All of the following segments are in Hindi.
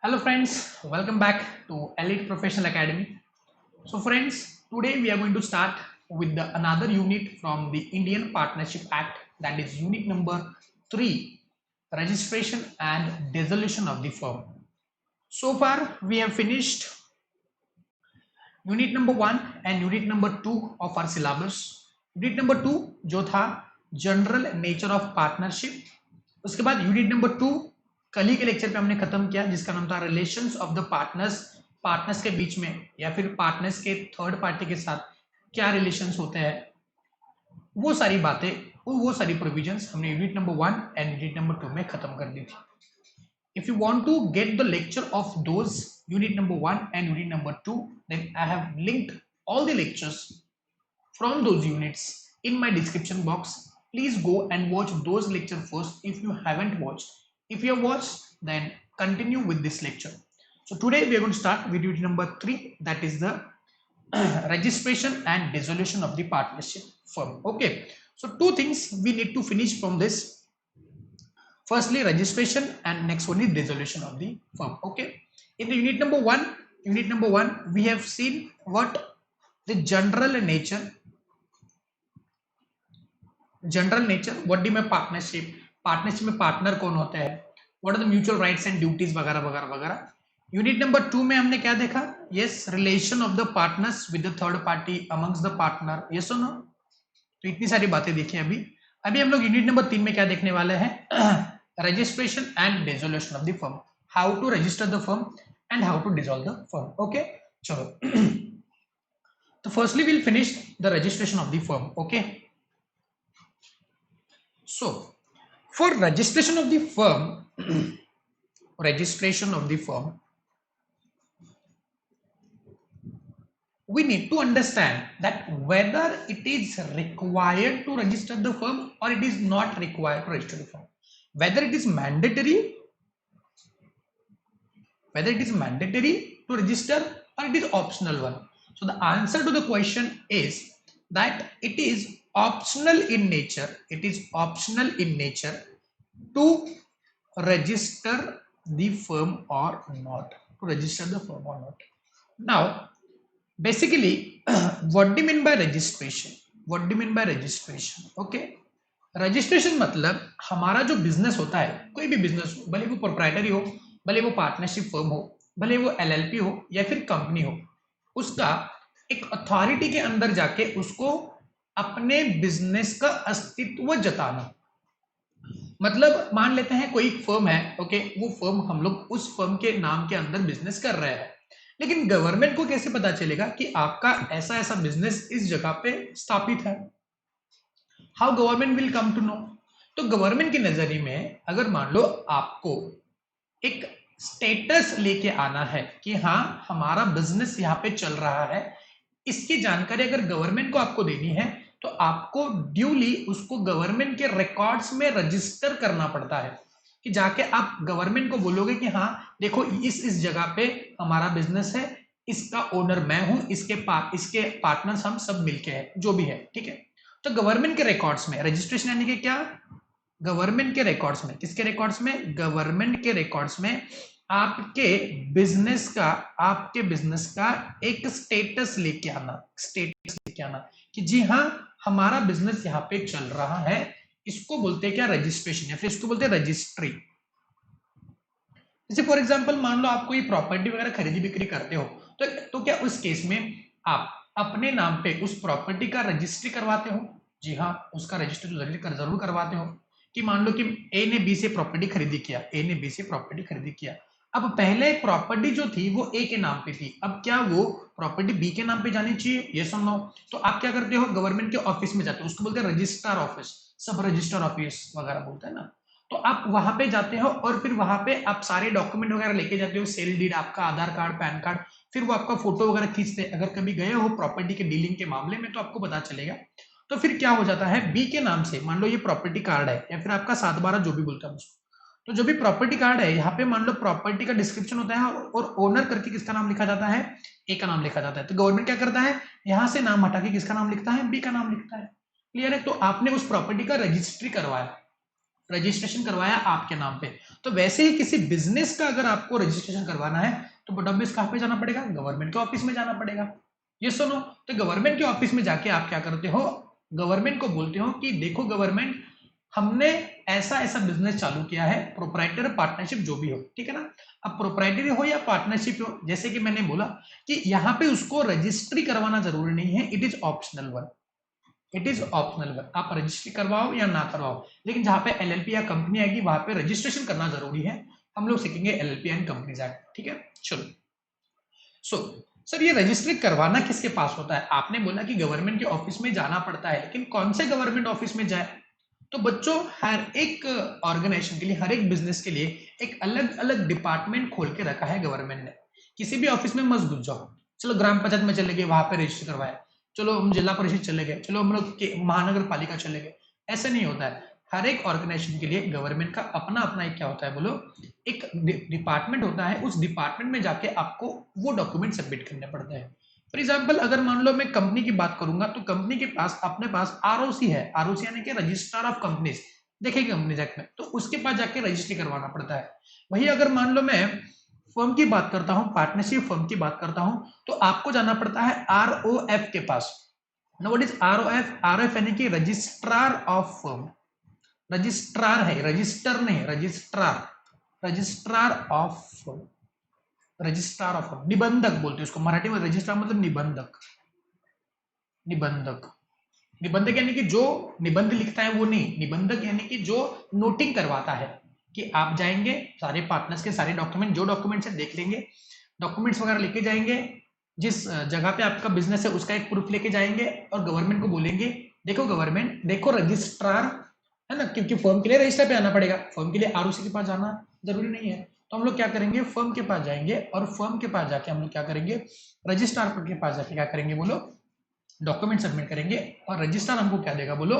Hello friends, welcome back to Elite Professional Academy. So friends, today we are going to start with another unit from the Indian Partnership Act, that is unit number 3, registration and dissolution of the firm. So far we have finished unit number 1 and unit number 2 of our syllabus. Unit number 2 जो था जनरल नेचर ऑफ पार्टनरशिप. उसके बाद यूनिट नंबर 2 कल ही के लेक्चर पे हमने खत्म किया, जिसका नाम था relations of the partners. Partners के बीच में या फिर पार्टनर्स के थर्ड पार्टी के साथ क्या रिलेशंस होते हैं, वो सारी बातें, वो सारी प्रोविजंस हमने unit number 1 and unit number 2 में खत्म कर दी थी. If you want to get the lecture of those unit number 1 and unit number 2, then I have linked all the lectures from those units in my description box. Please go and watch those lectures first if you haven't watched. If you have watched, then continue with this lecture. So today we are going to start with unit number 3, that is the registration and dissolution of the partnership firm. Okay, so two things we need to finish from this. Firstly, registration, and next one is dissolution of the firm. Okay, in the unit number 1 we have seen what the general nature, what do you mean partnership में पार्टनर कौन होता है, what are the mutual rights and duties वगैरह वगैरह वगैरह. यूनिट नंबर 2 में हमने क्या देखा? Yes, relation of the partners with the third party amongst the partner. Yes और नो? तो इतनी सारी बातें देखी. अभी हम लोग यूनिट नंबर 3 में क्या देखने वाले हैं? registration and dissolution of the firm, how to register the firm and how to dissolve the firm. Okay, chalo. So firstly we'll finish the registration of the firm. Okay, so for registration of the firm we need to understand that whether it is required to register the firm or it is not required to register the firm, whether it is mandatory to register or it is optional one. So the answer to the question is that it is optional in nature. To register the firm or not. Now basically what do you mean by registration? Okay, registration मतलब हमारा जो बिजनेस होता है, कोई भी बिजनेस हो, भले वो प्रोप्राइटरी हो, भले वो पार्टनरशिप फर्म हो, भले वो एलएलपी हो या फिर कंपनी हो, उसका एक अथॉरिटी के अंदर जाके उसको अपने बिजनेस का अस्तित्व जताना. मतलब मान लेते हैं कोई फर्म है, ओके, वो फर्म हम लोग उस फर्म के नाम के अंदर बिजनेस कर रहे हैं, लेकिन गवर्नमेंट को कैसे पता चलेगा कि आपका ऐसा ऐसा बिजनेस इस जगह पे स्थापित है? How government will come to know? तो गवर्नमेंट के नजरिए में अगर मान लो आपको एक स्टेटस लेके आना है कि हाँ हमारा बिजनेस यहाँ पे चल रहा है, इसकी जानकारी अगर गवर्नमेंट को आपको देनी है तो आपको ड्यूली उसको गवर्नमेंट के रिकॉर्ड्स में रजिस्टर करना पड़ता है. कि जाके आप गवर्नमेंट को बोलोगे कि हाँ देखो इस जगह पे हमारा बिजनेस है, इसका ओनर मैं हूं, इसके पार्टनर्स हम सब मिलके हैं, जो भी है, ठीक है. तो गवर्नमेंट के रिकॉर्ड्स में रजिस्ट्रेशन यानी कि क्या? गवर्नमेंट के रिकॉर्ड्स में. किसके रिकॉर्ड्स में? गवर्नमेंट के रिकॉर्ड्स में आपके बिजनेस का एक स्टेटस लेके आना कि जी हाँ हमारा बिजनेस यहाँ पे चल रहा है. इसको बोलते हैं क्या? रजिस्ट्रेशन, या फिर इसको बोलते हैं रजिस्ट्री. जैसे फॉर एग्जांपल मान लो आप कोई प्रॉपर्टी वगैरह खरीदी बिक्री करते हो, तो क्या उस केस में आप अपने नाम पे उस प्रॉपर्टी का रजिस्ट्री करवाते हो? जी हाँ, उसका रजिस्ट्री तो जरूर करवाते हो. कि मान लो कि ए ने बी से प्रॉपर्टी खरीदी किया. अब पहले प्रॉपर्टी जो थी वो ए के नाम पे थी, अब क्या वो प्रॉपर्टी बी के नाम पे जानी चाहिए? यस और नो? तो आप क्या करते हो? गवर्नमेंट के ऑफिस में जाते हो, उसको बोलते हैं रजिस्ट्रार ऑफिस, सब रजिस्टर ऑफिस वगैरह बोलते हैं ना. तो आप वहां पे जाते हो और फिर वहां पे आप सारे डॉक्यूमेंट वगैरह लेके जाते हो, सेल डीड, आपका आधार कार्ड, पैन कार्ड, फिर वो आपका फोटो वगैरह खींचते. अगर कभी गए हो प्रॉपर्टी के डीलिंग के मामले में तो आपको पता चलेगा. तो फिर क्या हो जाता है? बी के नाम से मान लो ये प्रॉपर्टी कार्ड है या फिर आपका 7/12 जो भी बोलता है उसको, तो जो भी प्रॉपर्टी कार्ड है यहाँ पे मान लो प्रॉपर्टी का डिस्क्रिप्शन होता है और ओनर करके किसका नाम लिखा जाता है? ए का नाम लिखा जाता है. तो गवर्नमेंट क्या करता है? यहाँ से नाम हटा के किसका नाम लिखता है? बी का नाम लिखता है. क्लियर है? तो आपने उस प्रॉपर्टी का रजिस्ट्री करवाया. रजिस्ट्रेशन करवाया आपके नाम पे। तो वैसे ही किसी बिजनेस का अगर आपको रजिस्ट्रेशन करवाना है तो बटॉबिस कहाँ पे जाना पड़ेगा? गवर्नमेंट के ऑफिस में जाना पड़ेगा। ये सुनो, तो गवर्नमेंट के ऑफिस में जाके आप क्या करते हो? गवर्नमेंट को बोलते हो कि देखो गवर्नमेंट, हमने ऐसा ऐसा बिजनेस चालू किया है, प्रोप्राइटर पार्टनरशिप जो भी हो, ठीक है ना। अब प्रोप्राइटरी हो या पार्टनरशिप हो, जैसे कि मैंने बोला कि यहाँ पे उसको रजिस्ट्री करवाना जरूरी नहीं है, it is optional work. It is optional work, आप रजिस्ट्री करवाओ या ना करवाओ, लेकिन जहां पे एलएलपी या कंपनी आएगी वहां पे रजिस्ट्रेशन करना जरूरी है। हम लोग सीखेंगे एलएलपी एंड कंपनीज एक्ट, ठीक है। चलो, सो सर ये रजिस्ट्री करवाना किसके पास होता है? आपने बोला कि गवर्नमेंट के ऑफिस में जाना पड़ता है, लेकिन कौन से गवर्नमेंट ऑफिस में जाए? तो बच्चों, हर एक ऑर्गेनाइजेशन के लिए, हर एक बिजनेस के लिए एक अलग अलग डिपार्टमेंट खोल के रखा है गवर्नमेंट ने। किसी भी ऑफिस में मत घुस जाओ। चलो ग्राम पंचायत में चले गए, वहां पे रजिस्टर करवाया, चलो हम जिला परिषद चले गए, चलो हम लोग महानगर पालिका चले गए। ऐसे नहीं होता है। हर एक ऑर्गेनाइजेशन के लिए गवर्नमेंट का अपना अपना एक क्या होता है बोलो, एक डिपार्टमेंट होता है। उस डिपार्टमेंट में जाके आपको वो डॉक्यूमेंट सबमिट करने पड़ते हैं। फॉर एग्जाम्पल, अगर मान लो मैं कंपनी की बात करूंगा तो कंपनी के पास अपने पास आरओसी है। आरओसी यानी कि रजिस्ट्रार ऑफ कंपनीज, देखेंगे कंपनी एक्ट में, तो उसके पास जाके रजिस्ट्री करवाना पड़ता है। वही अगर मान लो मैं फर्म की बात करता हूं, पार्टनरशिप फर्म की बात करता हूं, तो आपको जाना पड़ता है आरओएफ के पास। Now what is ROF? ROF यानी कि रजिस्ट्रार ऑफ फर्म। रजिस्ट्रार है, रजिस्टर नहीं, registrar, registrar of firm, registrar of firm, निबंधक बोलते हैं उसको मराठी में। रजिस्ट्रार मतलब निबंधक, निबंधक, निबंधक यानी कि जो निबंध लिखता है वो नहीं, निबंधक यानी कि जो नोटिंग करवाता है कि आप जाएंगे सारे पार्टनर्स के सारे डॉक्यूमेंट, जो डॉक्यूमेंट्स है देख लेंगे, डॉक्यूमेंट्स वगैरह लेके जाएंगे, जिस जगह पे आपका बिजनेस है उसका एक प्रूफ लेके जाएंगे और गवर्नमेंट को बोलेंगे देखो गवर्नमेंट, देखो रजिस्ट्रार है ना, क्योंकि फर्म के लिए रजिस्टर पे आना पड़ेगा, फर्म के लिए आरओसी के पास जाना जरूरी नहीं है। तो हम लोग क्या करेंगे, फर्म के पास जाएंगे और फर्म के पास जाके हम लोग क्या करेंगे, रजिस्ट्रार के पास जाके क्या करेंगे बोलो, डॉक्यूमेंट सबमिट करेंगे। और रजिस्ट्रार हमको क्या देगा बोलो,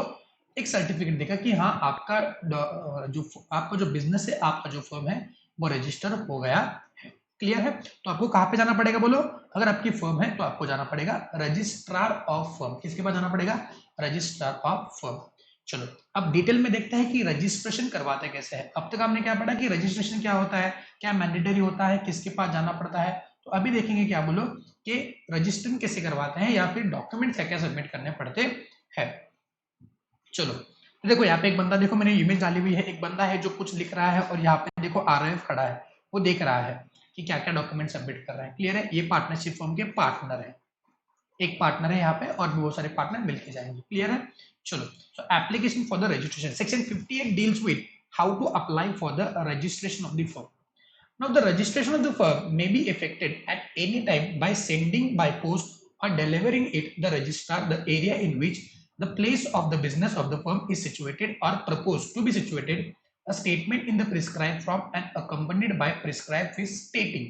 एक सर्टिफिकेट देगा कि हाँ आपका जो आपका जो बिजनेस है, आपका जो फर्म है वो रजिस्टर हो गया है। क्लियर है? तो आपको कहाँ पे जाना पड़ेगा बोलो, अगर आपकी फर्म है तो आपको जाना पड़ेगा रजिस्ट्रार ऑफ फर्म। किसके पास जाना पड़ेगा? Registrar of firm. चलो अब डिटेल में देखते हैं कि रजिस्ट्रेशन करवाते कैसे है। अब तक हमने क्या पढ़ा कि रजिस्ट्रेशन क्या होता है, क्या मैंडेटरी होता है, किसके पास जाना पड़ता है। तो अभी देखेंगे क्या बोलो कि रजिस्ट्रेशन कैसे करवाते हैं या फिर डॉक्यूमेंट क्या क्या सबमिट करने पड़ते हैं। चलो तो देखो यहाँ पे एक बंदा, देखो मैंने इमेज डाली हुई है, एक बंदा है जो कुछ लिख रहा है और यहाँ पे देखो आरएफ खड़ा है, वो देख रहा है कि क्या क्या डॉक्यूमेंट सबमिट कर रहा है। क्लियर है? ये पार्टनरशिप फर्म के पार्टनर है, एक पार्टनर है यहाँ पे और भी बहुत सारे पार्टनर मिलके जाएंगे। क्लियर है? चलो, so application for the registration, section 58 deals with how to apply for the registration of the firm. Now, the registration of the firm may be effected at any time by sending by post or delivering it the registrar the area in which the place of the business of the firm is situated or proposed to be situated, a statement in the prescribed form and accompanied by prescribed fees stating.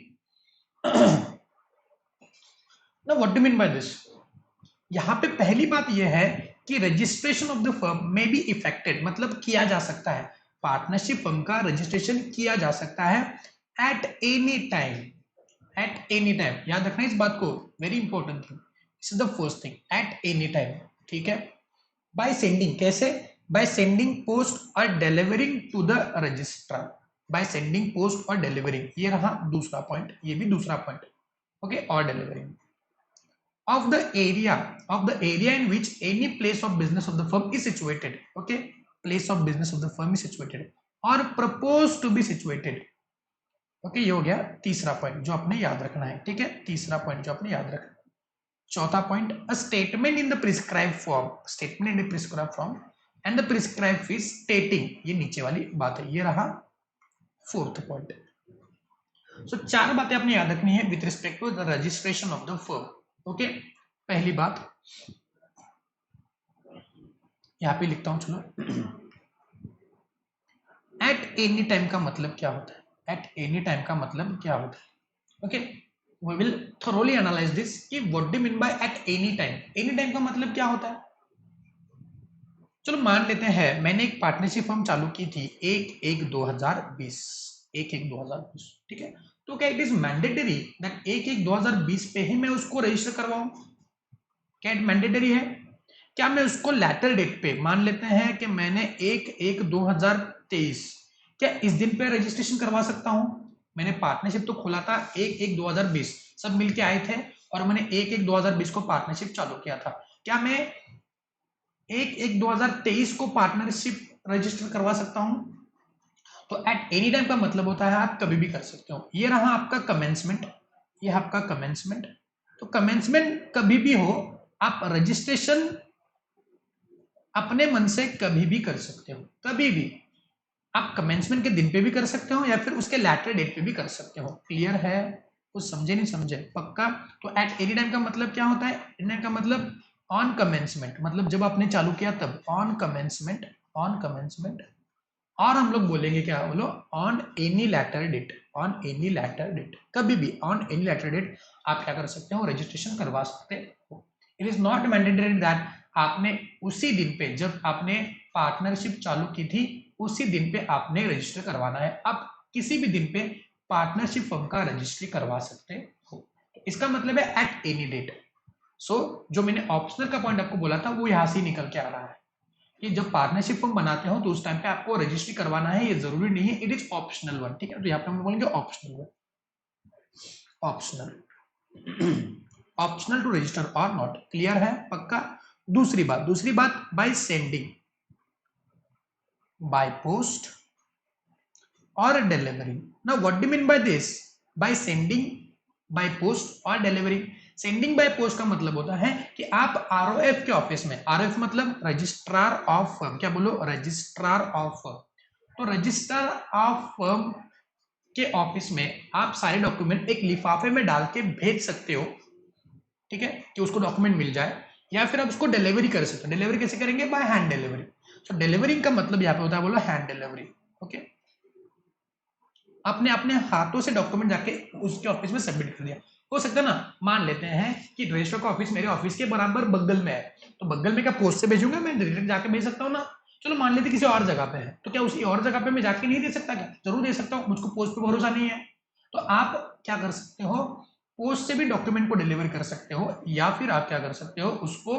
Now, what do you mean by this? यहाँ पे पहली बात यह है कि रजिस्ट्रेशन ऑफ द फर्म में बी इफेक्टेड, मतलब किया जा सकता है, पार्टनरशिप फर्म का रजिस्ट्रेशन किया जा सकता है at any time. At any time, याद रखना इस बात को, very important thing, this is the first thing, at any time. ठीक है? बाय सेंडिंग, कैसे? By sending post or delivering to the registrar, by sending post or delivering, ये रहा दूसरा पॉइंट, ये भी दूसरा point. Okay, or delivering of the area in which any place of business of the firm is situated. Okay, place of business of the firm is situated or proposed to be situated. Okay, ये हो गया तीसरा पॉइंट जो आपने याद रखना है। ठीक है, तीसरा पॉइंट जो आपने याद रखना है। चौथा point, a statement in the prescribed form, statement in the prescribed form and the prescribed fees stating, ये नीचे वाली बात है, ये रहा फोर्थ पॉइंट। सो चार बातें आपने याद रखनी है with respect to the registration of the firm. Okay, पहली बात यहां पे लिखता हूं, चलो, एट एनी टाइम का मतलब क्या होता है? एट एनी टाइम का मतलब क्या होता है? Okay, we will thoroughly analyse this कि what do mean by at any time. Any time का मतलब क्या होता है? चलो मान लेते हैं मैंने एक पार्टनरशिप फर्म चालू की थी 1/1/2020, 1/1/2020, ठीक है? तो क्या इट इज मैंडेटरी दैट 1/1/2020 पे ही मैं उसको रजिस्टर करवाऊं? क्या मैंडेटरी है? क्या मैं उसको लेटर डेट पे, मान लेते हैं कि मैंने 1/1/2000 2023, क्या इस दिन पे रजिस्ट्रेशन करवा सकता हूं? मैंने पार्टनरशिप तो खोला था 1/1/2020, सब मिलके आए थे और मैंने 1/1/2020 को पार्टनरशिप चालू किया था। क्या मैं 1/1/2023 को पार्टनरशिप रजिस्टर करवा सकता हूं? तो एट एनी टाइम का मतलब होता है आप कभी भी कर सकते हो। ये रहा आपका कमेंसमेंट, ये आपका कमेंसमेंट। तो कमेंसमेंट कभी भी हो, आप रजिस्ट्रेशन अपने मन से कभी भी कर सकते हो, कभी भी। आप कमेंसमेंट के दिन पे भी कर सकते हो या फिर उसके लैटर डेट पे भी कर सकते हो। क्लियर है? कुछ समझे नहीं समझे? पक्का? तो एट एनी टाइम का मतलब क्या होता है? एनी टाइम का मतलब ऑन कमेंसमेंट, मतलब जब आपने चालू किया तब। On commencement, on commencement. और हम लोग बोलेंगे क्या? बोलो on any later date, on any later date, कभी भी ऑन एनी लेटर डेट आप क्या कर सकते हो? रजिस्ट्रेशन करवा सकते हो। It is not mandatory that आपने उसी दिन पे, जब आपने पार्टनरशिप चालू की थी उसी दिन पे आपने रजिस्टर करवाना है। आप किसी भी दिन पे पार्टनरशिप फर्म का रजिस्ट्री करवा सकते हो। तो इसका मतलब है एट एनी डेट। सो जो मैंने ऑप्शनल का पॉइंट आपको बोला था वो यहां से निकल के आ रहा है कि जब पार्टनरशिप फॉर्म बनाते हो तो उस टाइम पे आपको रजिस्ट्री करवाना है, ये जरूरी नहीं है, इट इज ऑप्शनल वन। ठीक है, तो यहाँ पे हम बोलेंगे optional one, optional, optional to register or not. Clear है? पक्का? दूसरी बात by sending, by post or delivery. Now what do mean by this? By sending, by post or delivery. Sending by post का मतलब होता है कि आप आरओएफ के ऑफिस में, आरओएफ मतलब रजिस्ट्रार ऑफ फर्म, क्या बोलो? Registrar of firm. तो रजिस्ट्रार ऑफ फर्म के ऑफिस में आप सारे डॉक्यूमेंट एक लिफाफे में डाल के भेज सकते हो, ठीक है, कि उसको डॉक्यूमेंट मिल जाए, या फिर आप उसको डिलीवरी कर सकते हो। डिलीवरी कैसे करेंगे? By hand delivery. तो डिलीवरी का मतलब यहाँ पे होता है, बोलो हैंड डिलीवरी। ओके, आपने अपने हाथों से डॉक्यूमेंट जाके उसके ऑफिस में सबमिट कर दिया। हो सकता है ना, मान लेते हैं कि रजिस्ट्रार का ऑफिस मेरे ऑफिस के बराबर बगल में है, तो बगल में क्या पोस्ट से भेजूंगा? मैं डायरेक्ट जाके भेज सकता हूँ ना। चलो मान लेते किसी और जगह पे है, तो क्या उसी और जगह पे मैं जाके नहीं दे सकता? क्या जरूर दे सकता हूँ, मुझको पोस्ट पे भरोसा नहीं है। तो आप क्या कर सकते हो? पोस्ट से भी डॉक्यूमेंट को डिलीवर कर सकते हो, या फिर आप क्या कर सकते हो? उसको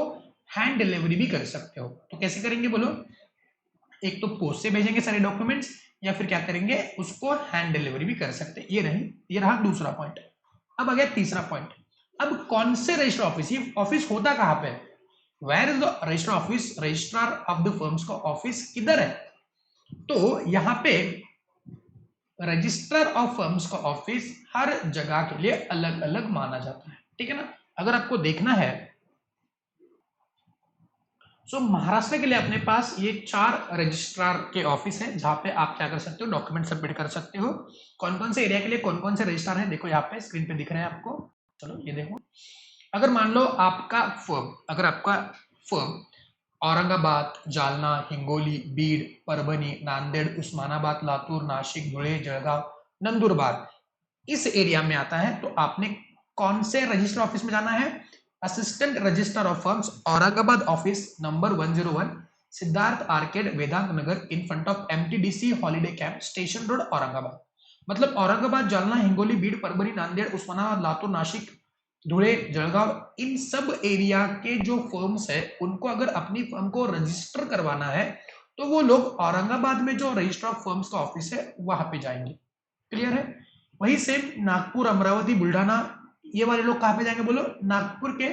हैंड डिलीवरी भी कर सकते हो। तो कैसे करेंगे बोलो? एक तो पोस्ट से भेजेंगे सारे डॉक्यूमेंट्स, या फिर क्या करेंगे? उसको हैंड डिलीवरी भी कर सकते हैं। ये रहा दूसरा पॉइंट। अब आ गया तीसरा पॉइंट। अब कौन से रजिस्टर ऑफिस, ये ऑफिस होता कहां पे? Where is the register office? Registrar of the firms का ऑफिस किधर है? तो यहाँ पे रजिस्ट्रार ऑफ फर्म्स का ऑफिस हर जगह के लिए अलग अलग माना जाता है, ठीक है ना। अगर आपको देखना है, सो महाराष्ट्र के लिए अपने पास ये 4 रजिस्ट्रार के ऑफिस है जहां पे आप क्या कर सकते हो? डॉक्यूमेंट सबमिट कर सकते हो। कौन कौन से एरिया के लिए कौन कौन से रजिस्ट्रार है, देखो यहाँ पे स्क्रीन पे दिख रहे हैं आपको। चलो ये देखो, अगर मान लो आपका फर्म, अगर आपका फर्म औरंगाबाद, जालना, हिंगोली, बीड, परभणी, नांदेड़, उस्मानाबाद, लातूर, नाशिक, धुळे, जळगाव, नंदुरबार इस एरिया में आता है, तो आपने कौन से रजिस्टर ऑफिस में जाना है? Assistant registrar of firms, Aurangabad office number 101, Siddharth arcade, Vedant Nagar, in front of MTDC holiday camp, station road, Aurangabad. मतलब औरंगाबाद, जालना, हिंगोली, बीड, परभणी, नांदेड़, उस्मानाबाद, लातूर, नाशिक, धुळे, जळगाव, इन सब एरिया के जो फर्म्स है उनको अगर अपनी फर्म को रजिस्टर करवाना है तो वो लोग औरंगाबाद में जो रजिस्टर ऑफ फर्म्स का ऑफिस है वहां पे जाएंगे। क्लियर है? वही सेम नागपुर, अमरावती, बुल्ढाना, ये वाले लोग कहां पे जाएंगे बोलो? नागपुर के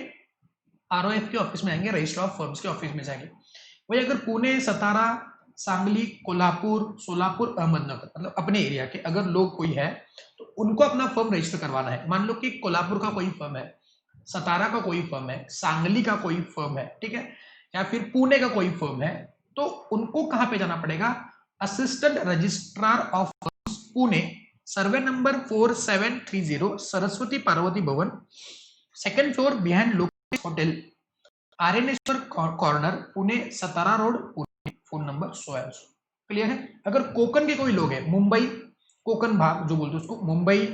आरओएफ के ऑफिस में जाएंगे, रजिस्टर ऑफ फर्म्स के ऑफिस में जाएंगे। वही अगर पुणे, सतारा, सांगली, कोल्हापुर, सोलापुर, अहमदनगर, मतलब अपने एरिया के अगर लोग कोई है तो उनको अपना फर्म रजिस्टर करवाना है। मान लो कि कोल्हापुर का कोई फर्म है, सतारा का कोई फर्म है, सांगली का कोई फर्म है, ठीक है, या फिर पुणे का कोई फर्म है, तो उनको कहां पे जाना पड़ेगा? Assistant registrar of firms, Pune, survey number 4730, Saraswati Parvati Bhavan, second floor, behind Lokesh hotel, Aryaneshwar corner, Pune, Satara road, Pune, phone number 100। Clear है? अगर कोकण के कोई लोग हैं, मुंबई, कोकण भाग जो बोलते हैं उसको, मुंबई,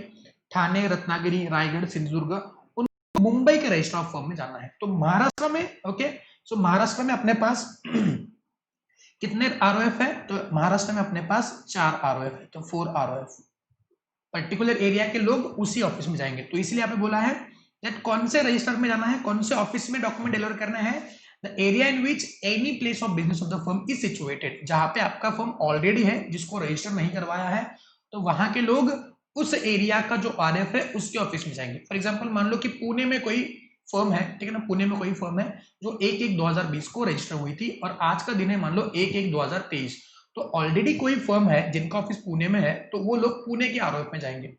ठाणे, रत्नागिरी, रायगढ़, सिंधुदुर्ग, उन मुंबई के रजिस्टर ऑफ फर्म में जाना है। तो महाराष्ट्र में, ओके, सो महाराष्ट्र में अपने पास कितने आरओएफ है? तो महाराष्ट्र में अपने पास 4 आरओएफ है, तो 4 आरओएफ। पर्टिकुलर एरिया के लोग उसी ऑफिस में जाएंगे। तो इसलिए आपने बोला है दैट कौन से रजिस्टर में जाना है, कौन से ऑफिस में डॉक्यूमेंट डिलीवर करना है? The area in which any place of business of the firm is situated, जहां पे आपका फर्म ऑलरेडी है, जिसको रजिस्टर नहीं करवाया है, तो वहां के लोग उस एरिया का जो आरएफ है उसके ऑफिस में जाएंगे। फॉर एग्जांपल मान लो कि पुणे में कोई फर्म है, ठीक है ना, पुणे में कोई फर्म है जो 1/1/2020 को रजिस्टर हुई थी और आज का दिन है मान लो 1/1/2023, तो ऑलरेडी कोई फर्म है जिनका ऑफिस पुणे में है, तो वो लोग पुणे के आरओएफ में जाएंगे।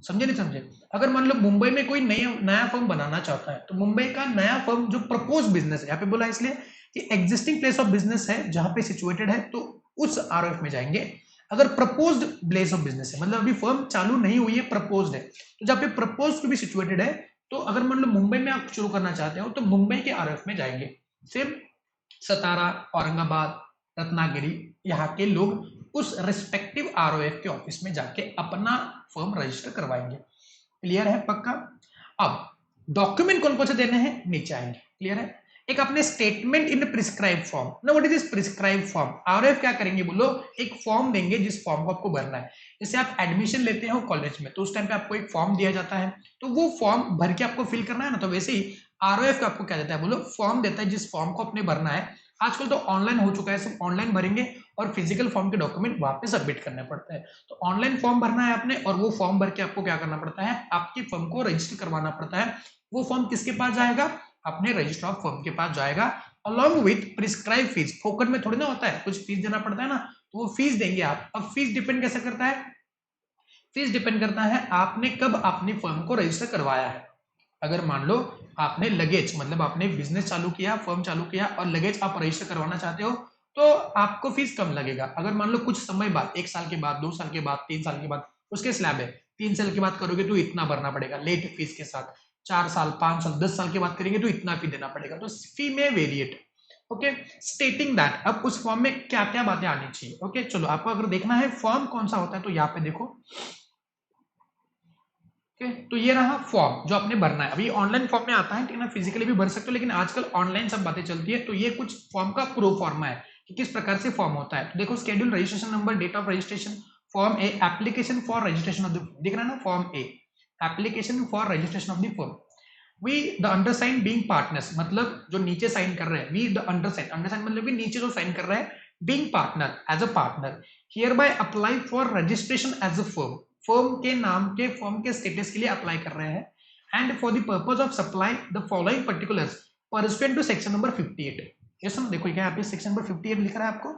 समझे नहीं समझे? अगर मान लो मुंबई में कोई नया फर्म बनाना चाहता है, तो मुंबई का नया फर्म जो प्रपोज बिजनेस है, यहाँ पे बोला इसलिए कि एग्जिस्टिंग प्लेस ऑफ बिजनेस है जहां पे सिचुएटेड है, तो उस आरओएफ में जाएंगे। अगर प्रपोज्ड प्लेस ऑफ बिजनेस है, मतलब अभी फर्म चालू नहीं हुई है, प्रपोज्ड है, तो जहाँ पे प्रपोज टू बी सिचुएटेड है, तो अगर मान लो मुंबई में आप शुरू करना चाहते हो, तो मुंबई के आरओएफ में जाएंगे। सिर्फ सतारा, औरंगाबाद, रत्नागिरी, यहाँ के लोग उस रिस्पेक्टिव आरओएफ के ऑफिस में जाके अपना फर्म रजिस्टर करवाएंगे। क्लियर है? पक्का? अब डॉक्यूमेंट कौन कौन से देने हैं नीचे आएंगे। क्लियर है? एक अपने स्टेटमेंट इन प्रिस्क्राइब फॉर्म। ना what is this prescribe form? आरओएफ क्या करेंगे बोलो, एक फॉर्म देंगे जिस फॉर्म को आपको भरना है। जैसे आप एडमिशन लेते हो कॉलेज में, तो उस टाइम पे आपको एक फॉर्म दिया जाता है, तो वो फॉर्म भर के आपको फिल करना है ना, तो वैसे ही आरओएफ का आपको क्या देता है बोलो, फॉर्म देता है जिस फॉर्म को अपने भरना है। आजकल तो ऑनलाइन हो चुका है, सब ऑनलाइन भरेंगे और फिजिकल फॉर्म के डॉक्यूमेंट वहां पे सबमिट करने पड़ते हैं। तो ऑनलाइन फॉर्म भरना है आपने, और वो फॉर्म भर के आपको क्या करना पड़ता है, आपकी फर्म को रजिस्टर करवाना पड़ता है। वो फॉर्म किसके पास जाएगा? अपने रजिस्टर ऑफ फर्म के पास जाएगा, अलॉन्ग विथ प्रिस्क्राइब फीस। फोकट में थोड़ी ना होता है, कुछ फीस देना पड़ता है ना, तो वो फीस देंगे आप। अब फीस डिपेंड कैसे करता है? फीस डिपेंड करता है आपने कब अपनी फर्म को रजिस्टर करवाया है। अगर मान लो आपने लगेज, मतलब आपने बिजनेस चालू किया, फर्म चालू किया और लगेज आप रजिस्टर करवाना चाहते हो, तो आपको फीस कम लगेगा। अगर मान लो कुछ समय बाद, 1 साल के बाद, 2 साल के बाद, 3 साल के बाद, उसके स्लैब है, 3 साल के बाद करोगे तो इतना भरना पड़ेगा लेट फीस के साथ, 4 साल, 5 साल, 10 साल के बाद करेंगे तो इतना फी देना पड़ेगा। तो फी में वेरिएट। ओके, स्टेटिंग दैट, अब उस फॉर्म में क्या क्या बातें आनी चाहिए। ओके, चलो आपको अगर देखना है फॉर्म कौन सा होता है, तो यहाँ पे देखो। तो ये रहा फॉर्म जो आपने भरना है। अभी ऑनलाइन फॉर्म में आता है, ठीक है ना, फिजिकली भी भर सकते हो, लेकिन आजकल ऑनलाइन सब बातें चलती है। तो ये कुछ फॉर्म का प्रो फॉर्मा है कि किस प्रकार से फॉर्म होता है। तो देखो, schedule, registration number, date of registration, form A, application for registration of the, दिख रहा है ना, form A, application for registration of the firm. We the undersign being partners, मतलब जो नीचे साइन कर रहे हैं, वी द अंडरसाइन, अंडरसाइन मतलब कि नीचे जो साइन कर रहे हैं, being partner, as a partner, hereby apply for registration as a firm, firm के नाम के, फर्म के स्टेटस के लिए अप्लाई कर रहे हैं, and for the purpose of supply the following particulars pursuant to section number 58। ये सुन, देखो क्या यहाँ पे सेक्शन नंबर 58 लिख रहा है आपको।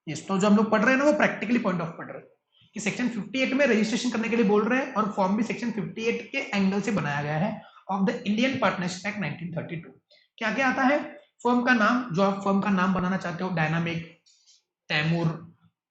इस तो जो हम लोग पढ़ रहे हैं ना, वो प्रैक्टिकली पॉइंट ऑफ पढ़ रहे हैं कि सेक्शन 58 में रजिस्ट्रेशन करने के लिए बोल रहे हैं, और फॉर्म भी सेक्शन 58 के एंगल से बनाया गया है of the Indian partnership act 1932। क्या क्या आता है? फर्म का नाम, जो आप फर्म का नाम बनाना चाहते हो, डायनामिक, तैमूर,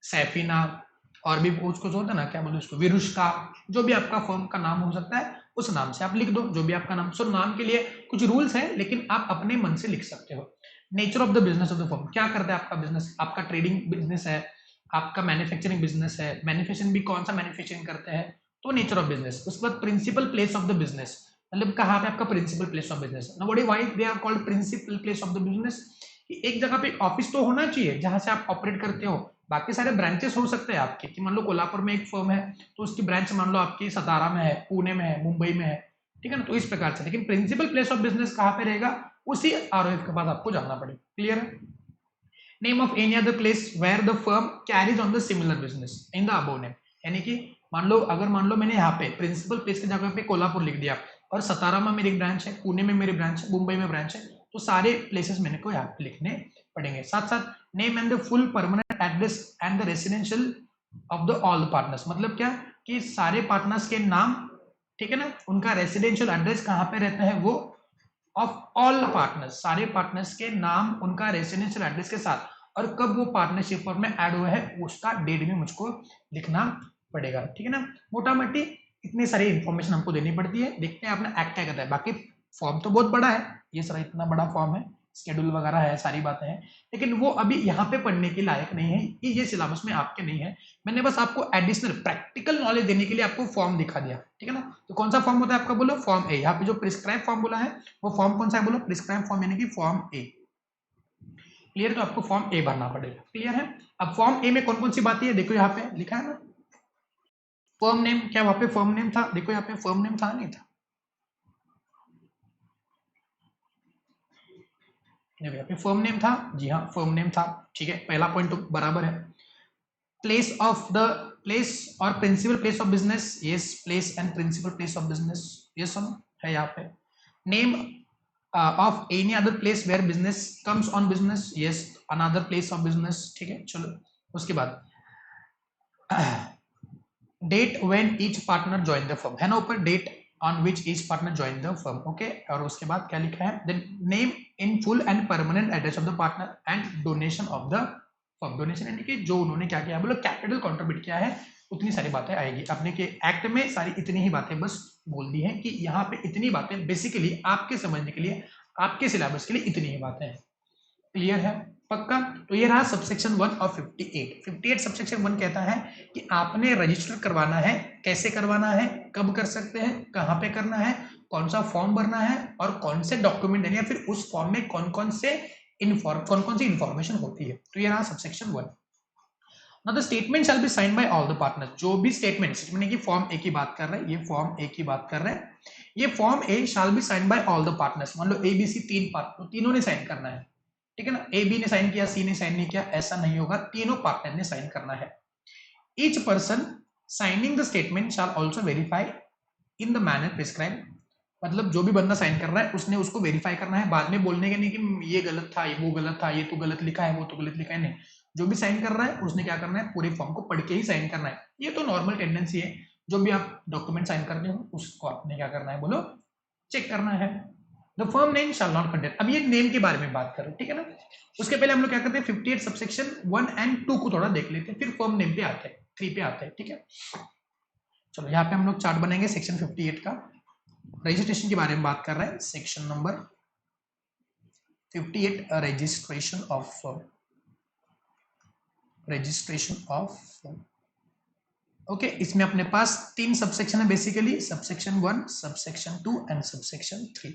सैफिना, और भी कुछ कुछ होता है ना, क्या बोलते उसको, विरुष्का, जो भी आपका फर्म का नाम हो सकता है उस नाम से आप लिख दो, जो भी आपका नाम। सो नाम के लिए कुछ रूल्स है, लेकिन आप अपने मन से लिख सकते हो। Nature of the business of the firm, क्या करता है आपका बिजनेस? आपका ट्रेडिंग बिजनेस है, आपका मैन्युफैक्चरिंग बिजनेस है, मैन्युफैक्चरिंग भी कौन सा मैन्युफैक्चरिंग करते हैं, तो नेचर ऑफ बिजनेस। उसके बाद principal place of the business, मतलब कहाँ पे आपका principal place of business. Nobody why they are called principal place of the business, कि एक जगह पे ऑफिस तो होना चाहिए जहां से आप ऑपरेट करते हो, बाकी सारे ब्रांचेस हो सकते हैं आपके, कि मान लो कोल्हापुर में एक फर्म है, तो उसकी ब्रांच मान लो आपकी सतारा में है, पुणे में है, मुंबई में है, ठीक है ना, तो इस प्रकार से। लेकिन प्रिंसिपल प्लेस ऑफ बिजनेस कहाँ पे रहेगा, उसी आरओएफ के पास आपको जाना पड़ेगा। क्लियर है? Name of any other place where the firm carries on the similar business in the above name, यानी कि मान लो, अगर मान लो मैंने यहाँ पे प्रिंसिपल प्लेस की जगह पे कोल्हापुर लिख दिया, और सतारा में मेरी ब्रांच है, पुणे में मेरी ब्रांच है, मुंबई में ब्रांच है, तो सारे प्लेसेस मैंने को यहाँ पे लिखने पड़ेंगे। साथ साथ name and the full permanent address and the residential of the all partners, मतलब क्या, कि सारे पार्टनर्स के नाम, ठीक है ना, उनका रेसिडेंशियल एड्रेस कहाँ पे रहता है, वो ऑफ ऑल पार्टनर्स, सारे पार्टनर्स के नाम, उनका रेसिडेंशियल एड्रेस के साथ, और कब वो पार्टनरशिप फॉर्म में ऐड हुआ है उसका डेट भी मुझको लिखना पड़ेगा। ठीक है ना, मोटा मोटी इतनी सारी इंफॉर्मेशन हमको देनी पड़ती है। देखते हैं अपना एक्ट क्या कहता है। बाकी फॉर्म तो बहुत बड़ा है, ये सारा इतना बड़ा फॉर्म है, शेड्यूल वगैरह है, सारी बातें हैं, लेकिन वो अभी यहाँ पे पढ़ने के लायक नहीं है, ये सिलेबस में आपके नहीं है। मैंने बस आपको एडिशनल प्रैक्टिकल नॉलेज देने के लिए आपको फॉर्म दिखा दिया, ठीक है ना। तो कौन सा फॉर्म होता है आपका, बोलो फॉर्म ए। यहाँ पे जो प्रिस्क्राइब फॉर्म बोला है वो फॉर्म कौन सा है, बोलो प्रिस्क्राइब फॉर्म, यानी कि फॉर्म ए। क्लियर? तो आपको फॉर्म ए भरना पड़ेगा। क्लियर है? अब फॉर्म ए में कौन कौन सी बातें है, देखो यहाँ पे लिखा है ना, फर्म नेम, क्या वहां पे फर्म नेम था, देखो यहाँ पे फर्म नेम था नहीं था, देखो यहाँ पे फर्म नेम था, जी हाँ फर्म नेम था, ठीक है, पहला पॉइंट तो बराबर है। प्लेस ऑफ द प्लेस और principal place of business, yes place and principal place of business, yes है यहाँ पे। Name of any other place where business comes on business, yes another place of business, ठीक है। चलो उसके बाद date when each partner join the firm है ना ऊपर, date on which each partner join the firm, okay. और उसके बाद क्या लिखा है, then name in full and permanent address of the partner and donation of the firm. Donation यानी कि जो उन्होंने क्या किया, बोलो कैपिटल कंट्रीब्यूट किया है, उतनी सारी बातें आएगी अपने के एक्ट में, सारी इतनी ही बातें बस बोल दी है कि यहाँ पे इतनी बातें बेसिकली आपके समझने के लिए, आपके सिलेबस के लिए इतनी ही बातें हैं। क्लियर है पक्का? तो ये रहा सबसेक्शन 1 और 58 सबसेक्शन 1 कहता है कि आपने रजिस्टर करवाना है, कैसे करवाना है, कब कर सकते हैं, कहां पे करना है, कौन सा फॉर्म भरना है और कौन से डॉक्यूमेंट देने, या फिर उस फॉर्म में कौन कौन सी इंफॉर्मेशन होती है। तो ये रहा subsection 1। Now the statement shall be signed by all the partners. जो भी स्टेटमेंट की फॉर्म ए की बात कर रहे हैं, ये फॉर्म ए की बात कर रहे हैं, ये form A shall be signed by all the partners. मान लो ए बी सी तीन पार्टनर, तो तीनों ने साइन करना है, ठीक है ना। ए बी ने साइन किया, सी ने साइन नहीं किया, ऐसा नहीं होगा, तीनों पार्टनर ने साइन करना है। Each person signing the statement shell also verify in the manner prescribe. मतलब जो भी बंदा साइन कर रहा है उसने उसको वेरीफाई करना है, बाद में बोलने के नहीं कि ये गलत था, ये वो गलत था, ये तो गलत लिखा है, वो तो गलत लिखा है, नहीं। जो भी साइन कर रहा है उसने क्या करना है, पूरे फॉर्म को पढ़ के ही साइन करना है। ये तो नॉर्मल टेंडेंसी है, जो भी आप डॉक्यूमेंट साइन करते हो उसको आपने क्या करना है, बोलो चेक करना है। The firm name shall not contain. अब ये नेम के बारे में बात करें, ठीक है ना। उसके पहले हम लोग क्या करते हैं, 58 सबसेक्शन 1 एंड 2 को थोड़ा देख लेते हैं, फिर फर्म नेम पे आते हैं, 3 पे आते हैं, ठीक है। चलो यहाँ पे हम लोग चार्ट बनाएंगे सेक्शन 58 का। रजिस्ट्रेशन के बारे में बात कर रहे हैं, section number 58 registration of okay. इसमें अपने पास 3 सबसेक्शन है basically, subsection 1, subsection 2 and subsection 3।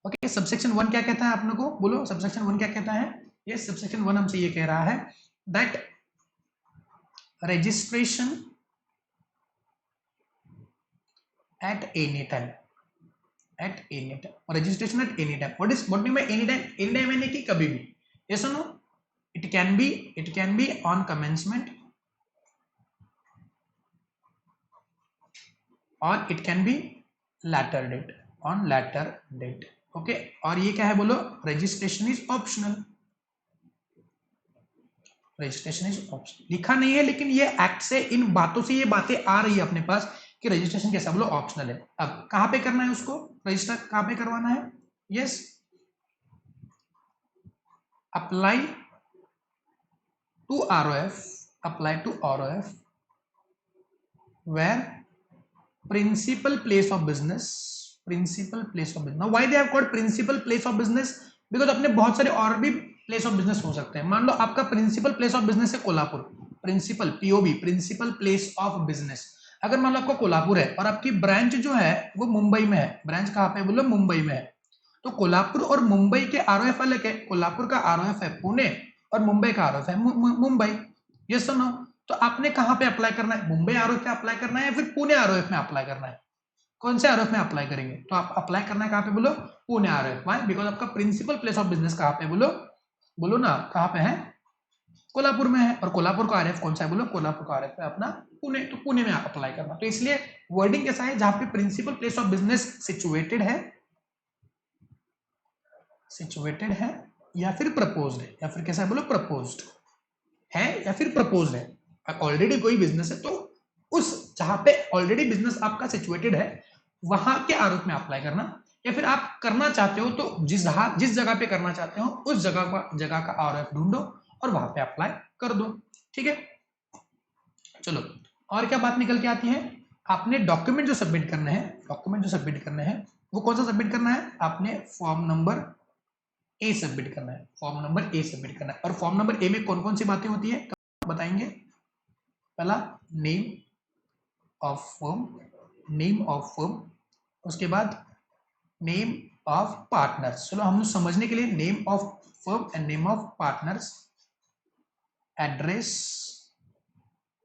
Okay, subsection 1 क्या कहता है आप लोगों को, बोलो सबसेक्शन 1 क्या कहता है। ये सबसेक्शन 1 हमसे ये कह रहा है that registration at any time, registration at any time. What do you mean any time? Any time यानी कि कभी भी, yes or no? It can be on commencement or it can be later date, on later date, okay। और ये क्या है बोलो, registration is optional, registration is optional लिखा नहीं है, लेकिन ये एक्ट से, इन बातों से ये बातें आ रही है अपने पास कि रजिस्ट्रेशन कैसा, बोलो ऑप्शनल है। अब कहां पे करना है उसको, रजिस्टर कहां पे करवाना है, yes apply to ROF, apply to ROF where principal place of business, principal place of business. Now why they have called principal place of business, because अपने बहुत सारे और भी प्लेस ऑफ बिजनेस हो सकते हैं। मान लो आपका प्रिंसिपल प्लेस ऑफ बिजनेस है Kolhapur, principal POB principal place of business. अगर मान लो आपका कोल्हापुर है और आपकी ब्रांच जो है वो मुंबई में है, ब्रांच कहां पे है, बोलो मुंबई में है, तो कोल्हापुर और मुंबई के आरओएफ अलग है। कोल्हापुर का आरओएफ है पुणे और मुंबई का आरओएफ है मुंबई, ये सुनो। तो आपने कहां पे अप्लाई करना है, मुंबई आरओएफ में अप्लाई करना है या फिर पुणे आरओएफ में अप्लाई करना है, कौन से आरओएफ में अप्लाई करेंगे, तो आप अप्लाई करना है कहां पे, बोलो पुणे आरओएफ। व्हाई, बिकॉज आपका प्रिंसिपल प्लेस ऑफ बिजनेस कहां पे, बोलो बोलो ना कहां पे है, कोल्हापुर में है। और कोल्हापुर का आरएफ कौन सा है, बोलो कोल्हापुर का आरएफ है अपना पुणे, तो पुणे में अप्लाई करना। तो इसलिए वर्डिंग कैसा है, जहां पे principal place of business situated है या फिर प्रपोज्ड है, या फिर कैसा है, बोलो प्रपोज्ड है या फिर प्रपोज्ड है। ऑलरेडी कोई बिजनेस है तो उस जहां पे ऑलरेडी बिजनेस आपका सिचुएटेड है वहां के आरोप में अप्लाई करना, या फिर आप करना चाहते हो तो जिस जगह पे करना चाहते हो उस जगह का आरोप ढूंढो और वहां पे अप्लाई कर दो, ठीक है। चलो और क्या बात निकल के आती है, आपने डॉक्यूमेंट जो सबमिट करने हैं वो कौन सा सबमिट करना है, आपने फॉर्म नंबर ए सबमिट करना है, फॉर्म नंबर ए सबमिट करना है। और फॉर्म नंबर ए में कौन कौन सी बातें होती है बताएंगे। पहला नेम ऑफ फर्म, उसके बाद नेम ऑफ पार्टनर्स। चलो हम लोग समझने के लिए name of firm and name of partners, address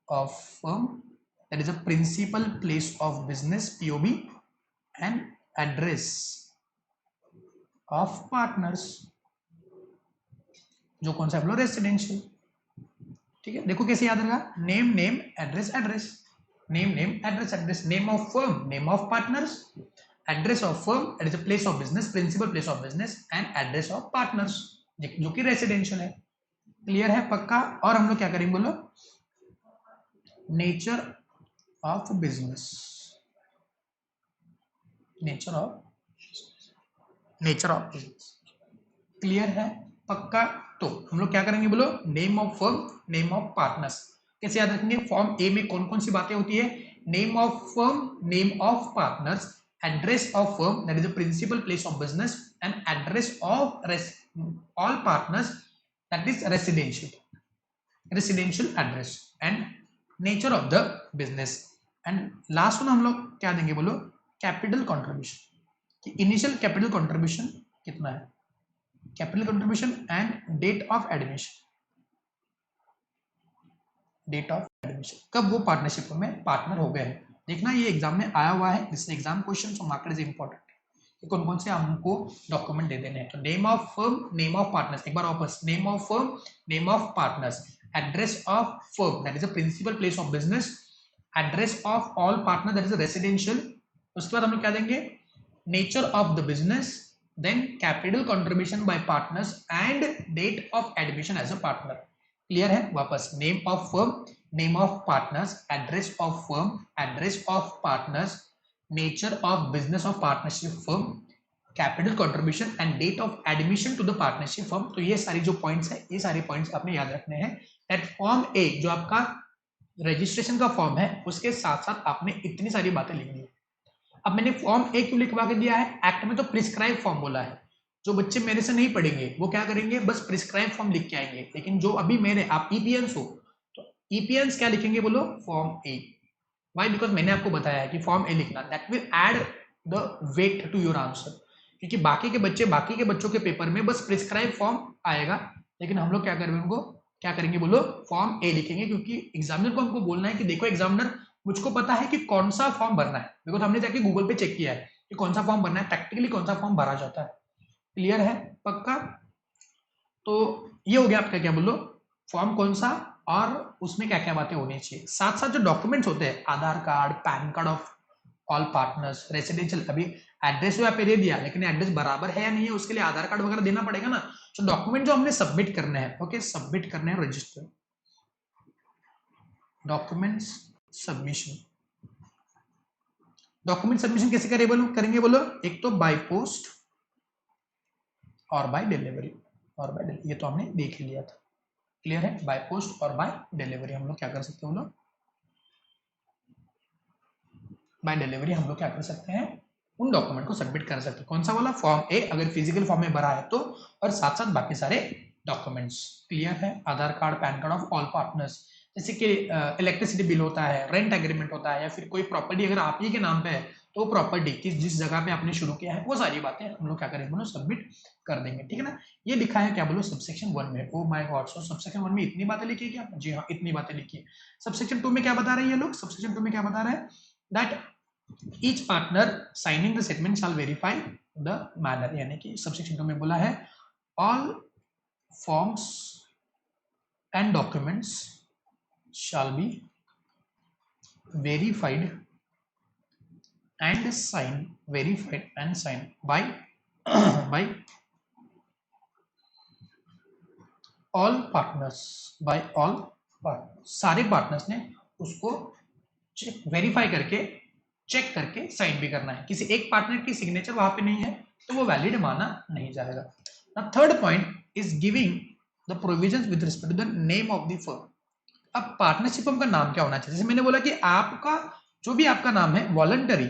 of firm that is a principal place of business POB and address of partners, जो कौन सा बोलो रेसिडेंशियल। ठीक है, देखो कैसे याद रहेगा, name name address address, name name address address, name of firm name of partners, address of firm it is a place of business, principal place of business, and address of partners जो कि रेसिडेंशियल है। क्लियर है पक्का। और हम लोग क्या करेंगे बोलो, nature of business, nature of business. Clear है पक्का। तो हम लोग क्या करेंगे बोलो, name of firm name of partners कैसे याद रखेंगे, फॉर्म ए में कौन कौन सी बातें होती है, name of firm name of partners, address of firm that is the principal place of business, and address of all partners that is residential address, and nature of the business. And last में हम लोग क्या देंगे बोलो, capital contribution, initial capital contribution कितना है, capital contribution and date of admission, date of admission कब वो पार्टनरशिप में पार्टनर हो गए हैं। देखना ये एग्जाम में आया हुआ है, this exam question, so market is important, कौन कौन से हमको डॉक्यूमेंट दे देने हैं। तो name of firm name of partners, एक बार वापस, name of firm name of partners, address of firm that is a principal place of business, address of all partner that is a residential. उसके बाद हम लोग क्या देंगे, nature of the business, then capital contribution by partners and date of admission as a partner। Clear है, वापस name of firm name of partners, address of firm address of partners, nature of business of partnership firm, capital contribution and date of admission to the partnership firm. तो ये सारी जो पॉइंट्स है, ये सारे पॉइंट्स आपने याद रखने हैं। दैट फॉर्म ए जो आपका रजिस्ट्रेशन का फॉर्म है, उसके साथ साथ आपने इतनी सारी बातें लिखनी है। अब मैंने फॉर्म ए क्यों लिखवा के दिया है, एक्ट में तो प्रिस्क्राइब फॉर्म बोला है, जो बच्चे मेरे से नहीं पढ़ेंगे वो क्या करेंगे, बस प्रिस्क्राइब फॉर्म लिख के आएंगे। लेकिन जो अभी मेरे आप ईपीएंस हो, तो ईपीएंस क्या लिखेंगे बोलो, फॉर्म ए। वाई, बिकॉज मैंने आपको बताया है कि फॉर्म ए लिखना, that will add the weight to your answer. क्योंकि बाकी के बच्चों के पेपर में बस प्रिस्क्राइब फॉर्म आएगा, लेकिन हम लोग क्या करेंगे, उनको क्या करेंगे बोलो, फॉर्म ए लिखेंगे। क्योंकि एग्जामिनर को हमको बोलना है कि देखो एग्जामिनर, मुझको पता है कि कौन सा फॉर्म भरना है, बिकॉज हमने जाके गूगल पे चेक किया है कि कौन सा फॉर्म भरना है, प्रैक्टिकली कौन सा फॉर्म भरा जाता है। क्लियर है पक्का। तो ये हो गया आपका क्या बोलो, फॉर्म कौन सा और उसमें क्या क्या बातें होनी चाहिए। साथ साथ जो डॉक्यूमेंट्स होते हैं, Aadhaar card pan card of all partners, residential, अभी एड्रेस पे दे दिया, लेकिन एड्रेस बराबर है या नहीं है, उसके लिए आधार कार्ड वगैरह देना पड़ेगा ना। तो डॉक्यूमेंट जो हमने सबमिट करने हैं, ओके, सबमिट करने हैं register documents submission. Document submission कैसे करेंगे बोलो, एक तो बाय पोस्ट और बाय डिलीवरी, ये तो हमने देख लिया था। क्लियर है, बाय पोस्ट और बाय डिलीवरी हम लोग क्या कर सकते हैं बोलो, बाय डिलीवरी हम लोग क्या कर सकते हैं, उन डॉक्यूमेंट को सबमिट कर सकते हैं। कौन सा वाला, फॉर्म ए, अगर फिजिकल फॉर्म में भरा है तो, और साथ साथ बाकी सारे डॉक्यूमेंट्स। क्लियर है, Aadhaar card pan card of all partners, जैसे कि इलेक्ट्रिसिटी बिल होता है, रेंट एग्रीमेंट होता है, या फिर कोई प्रॉपर्टी अगर आप ही के नाम पे है तो प्रॉपर्टी जिस जगह पे आपने शुरू किया है, वो सारी बातें हम लोग क्या करेंगे बोलो, सबमिट कर देंगे। ठीक है ना, ये लिखा है क्या बोलो सबसेक्शन 1 में। Oh my God, so subsection 1 में इतनी बातें लिखी है क्या, जी हाँ इतनी बातें लिखी है। सबसेक्शन 2 में क्या बता रहे हैं ये लोग, सबसेक्शन 2 में क्या बता रहे हैं, that each partner signing the statement shall verify the manner, यानी कि सबसेक्शन 2 में बोला है all forms and documents shall be verified and signed by by all partners, सारे पार्टनर्स ने उसको वेरीफाई करके चेक करके साइन भी करना है। किसी एक पार्टनर की सिग्नेचर वहां पे नहीं है तो वो वैलिड माना नहीं जाएगा। Now third point is giving the provisions with respect to the name of the firm. अब पार्टनरशिप फर्म का नाम क्या होना चाहिए, जैसे मैंने बोला कि आपका जो भी आपका नाम है voluntary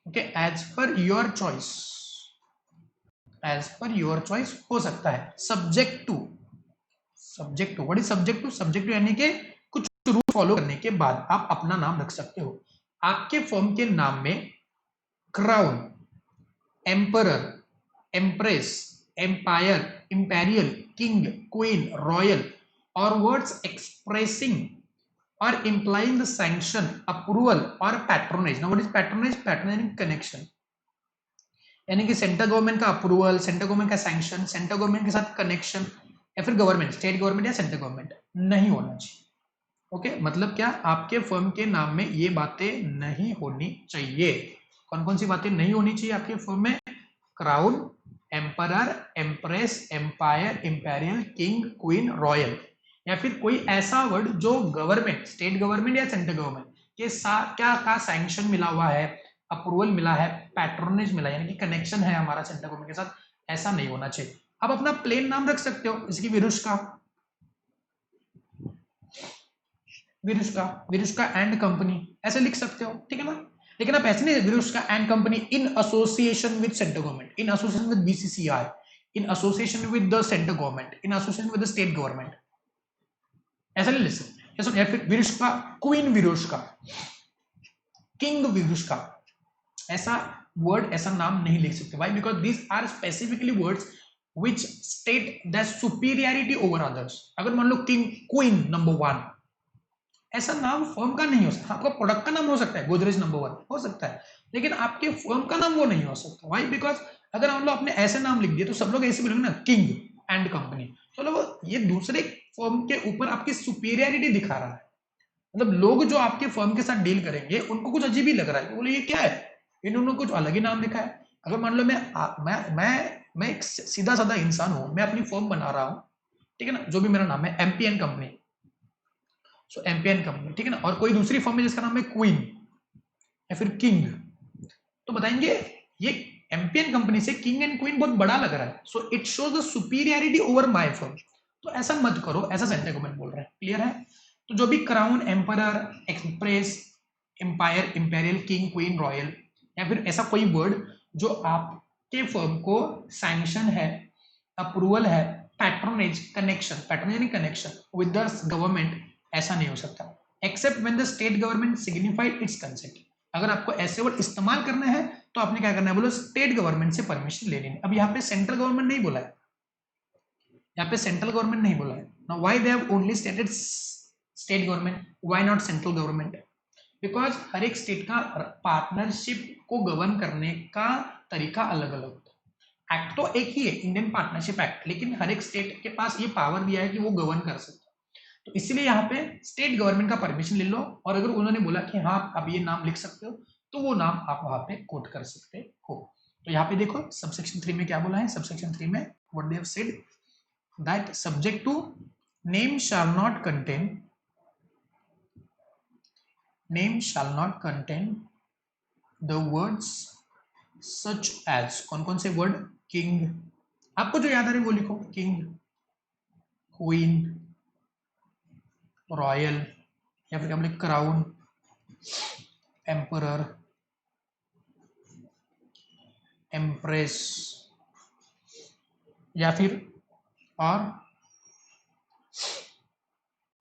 okay, as per your choice हो सकता है, subject to what is subject to यानी कि कुछ रूल फॉलो करने के बाद आप अपना नाम रख सकते हो। आपके फर्म के नाम में crown, emperor, empress, empire, imperial, king, queen, royal और words expressing or implying the sanction, approval or patronage. Now what is patronage? Patronage connection. यानी कि सेंट्रल गवर्नमेंट का अप्रूवल, सेंट्रल गवर्नमेंट का सैंक्शन, सेंट्रल गवर्नमेंट के साथ कनेक्शन या फिर गवर्नमेंट, स्टेट गवर्नमेंट या सेंट्रल गवर्नमेंट नहीं होना चाहिए। ओके, मतलब क्या, आपके फर्म के नाम में ये बातें नहीं होनी चाहिए। कौन कौन सी बातें नहीं होनी चाहिए आपके फर्म में? Crown, emperor, empress, empire, imperial, king, queen, royal, या फिर कोई ऐसा वर्ड जो गवर्नमेंट, स्टेट गवर्नमेंट या सेंट्रल गवर्नमेंट के साथ क्या का सैंक्शन मिला हुआ है, अप्रूवल मिला है, पैट्रोनेज मिला है, यानी कि कनेक्शन है हमारा सेंट्रल गवर्नमेंट के साथ, ऐसा नहीं होना चाहिए। आप अपना प्लेन नाम रख सकते हो, जैसे कि विरुष्का, विरुष्का, विरुष्का एंड कंपनी, ऐसे लिख सकते हो, ठीक है ना। लेकिन आप ऐसे नहीं, Virushka and company in association with central government, in association with BCCI, in association with the central government, in association with the state government, ऐसा नहीं लिख सकते। या फिर विरुष्का, क्वीन विरुष्का, किंग विरुष्का, ऐसा वर्ड, ऐसा नाम नहीं लिख सकते। Why? Because these are specifically words which state the superiority over others। अगर मान लो किंग, क्वीन नंबर 1, ऐसा नाम फर्म का नहीं हो सकता। आपका प्रोडक्ट का नाम हो सकता है, गोदरेज नंबर 1 हो सकता है, लेकिन आपके फर्म का नाम वो नहीं हो सकता। व्हाई? बिकॉज अगर हम लोग अपने ऐसे नाम लिख दिए तो सब लोग ऐसे बोलेंगे ना, किंग एंड कंपनी, चलो वो ये दूसरे फर्म के ऊपर आपकी सुपीरियरिटी दिखा रहा है। मतलब लोग जो आपके फर्म के साथ डील करेंगे उनको कुछ अजीब ही लग रहा है, बोले ये क्या है, इन्होंने कुछ अलग ही नाम लिखा है। अगर मान लो मैं एक सीधा साधा इंसान हूं, मैं अपनी फर्म बना रहा हूं, ठीक है ना, जो भी मेरा नाम है एमपीएन कंपनी, सो एमपीएन कंपनी, ठीक है ना, और कोई दूसरी फर्म है जिसका नाम है क्वीन या फिर किंग, तो बताएंगे ये एमपीएन कंपनी से किंग एंड क्वीन बहुत बड़ा लग रहा है, so it shows the superiority over my firm. तो ऐसा मत करो, ऐसा सेंट्रल गवर्नमेंट बोल रहा है, क्लियर है। तो जो भी crown, emperor, express, empire, imperial, king, queen, royal, या फिर ऐसा कोई वर्ड जो आपके फर्म को सैंक्शन है, अप्रूवल है, पैट्रोनेज, कनेक्शन, पैट्रोनेज यानी कनेक्शन विद द गवर्नमेंट, ऐसा नहीं हो सकता, except when the state government signified it's consent. अगर आपको ऐसे वर्ड इस्तेमाल करना है तो आपने क्या करना है, बोलो स्टेट गवर्नमेंट से परमिशन लेनी है। अब यहाँ पे सेंट्रल गवर्नमेंट नहीं बोला है, यहाँ पे सेंट्रल गवर्नमेंट नहीं बोला है। Now why they have only stated state government, why not central government? Because हर एक स्टेट का पार्टनरशिप को गवर्न करने का तरीका अलग अलग होता है। एक्ट तो एक ही है, इंडियन पार्टनरशिप एक्ट, लेकिन हर एक स्टेट के पास ये पावर दिया है कि वो गवर्न कर सकता है। तो इसीलिए यहाँ पे स्टेट गवर्नमेंट का परमिशन ले लो, और अगर उन्होंने बोला कि हाँ आप ये नाम लिख सकते हो, तो वो नाम आप वहां पे कोट कर सकते हो। तो यहाँ पे देखो सबसेक्शन 3 में क्या बोला है, सबसेक्शन 3 में what they have said, that subject to name shall not contain, name shall not contain the words such as, कौन कौन से वर्ड, किंग, आपको जो याद आ रहे वो लिखो, किंग, क्वीन, रॉयल, या फिर हम लिख क्राउन, एम्परर, एम्प्रेस, या फिर और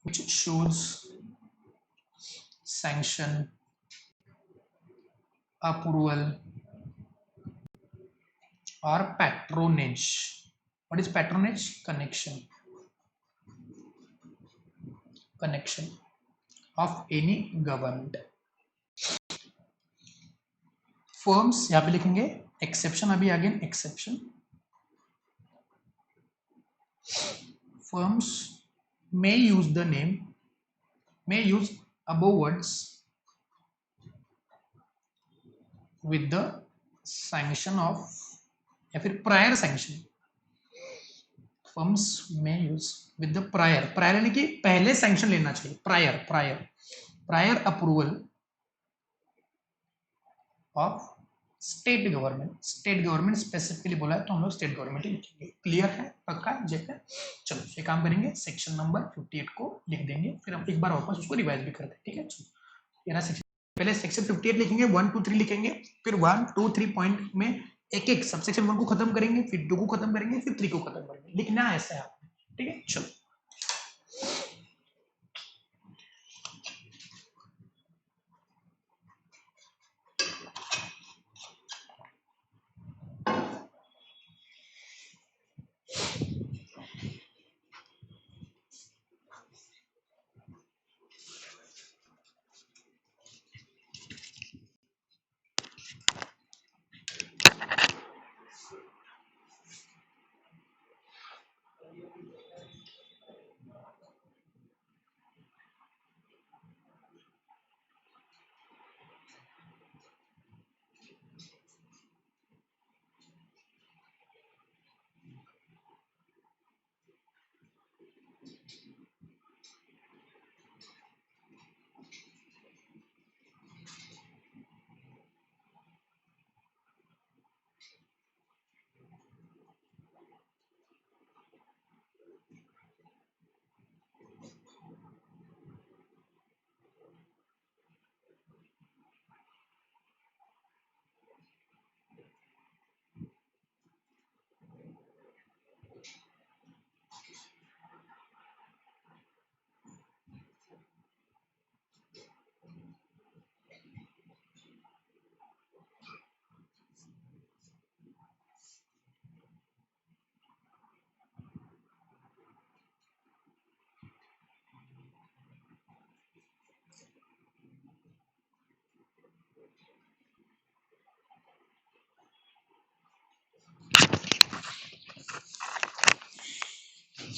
which shows sanction, approval or patronage। what is patronage? connection, connection of any government। Firms यहाँ पे लिखेंगे, एक्सेप्शन अभी again exception, firms may use the name, may use above words with the sanction of, या फिर प्रायर सैंक्शन, फर्म्स में use with the prior, prior यानी कि पहले सैंक्शन लेना चाहिए, prior, prior, prior approval of state government, state government specifically बोला है तो हम लोग स्टेट गवर्नमेंट ही लिखेंगे, क्लियर है, पक्का जैसे। चलो ये काम करेंगे, सेक्शन नंबर 58 को लिख देंगे, फिर हम एक बार वापस उसको रिवाइज भी करते हैं, ठीक है। चलो ये सेक्शन, पहले सेक्शन 58 लिखेंगे, 1 2 3 लिखेंगे, फिर 1 2 3 पॉइंट में एक एक सबसेक्शन 1 को खत्म करेंगे, फिर 2 को खत्म करेंगे, फिर 3 को खत्म करेंगे, लिखना ऐसा है आपने, ठीक है। चलो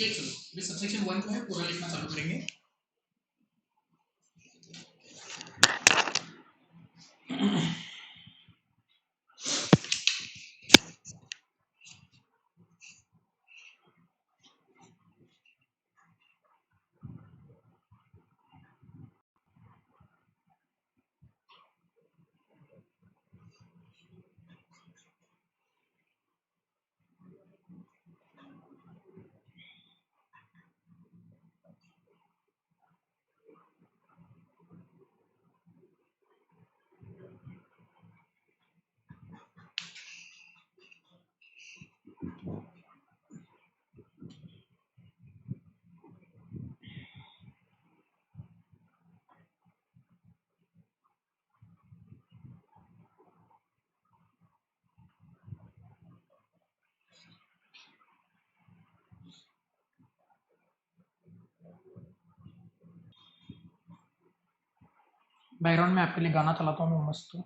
चेक चलो, अभी सबसेक्शन 1 जो है पूरा लिखना चालू करेंगे। बैकग्राउंड में आपके लिए गाना चलाता हूँ मस्त।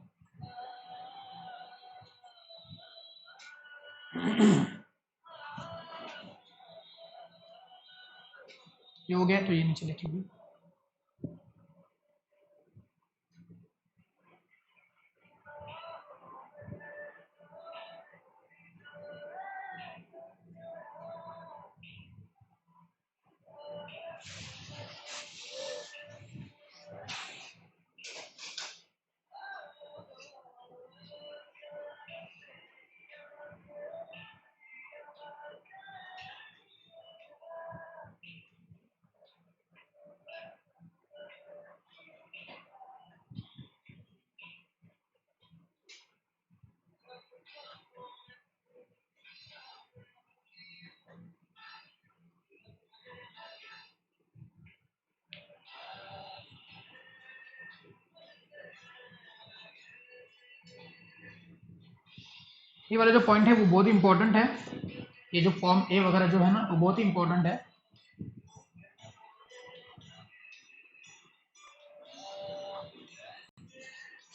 ये हो गया तो ये नीचे लिखिए। ये वाला जो पॉइंट है वो बहुत इंपॉर्टेंट है। ये जो फॉर्म ए वगैरह जो है ना वो बहुत ही इंपॉर्टेंट है।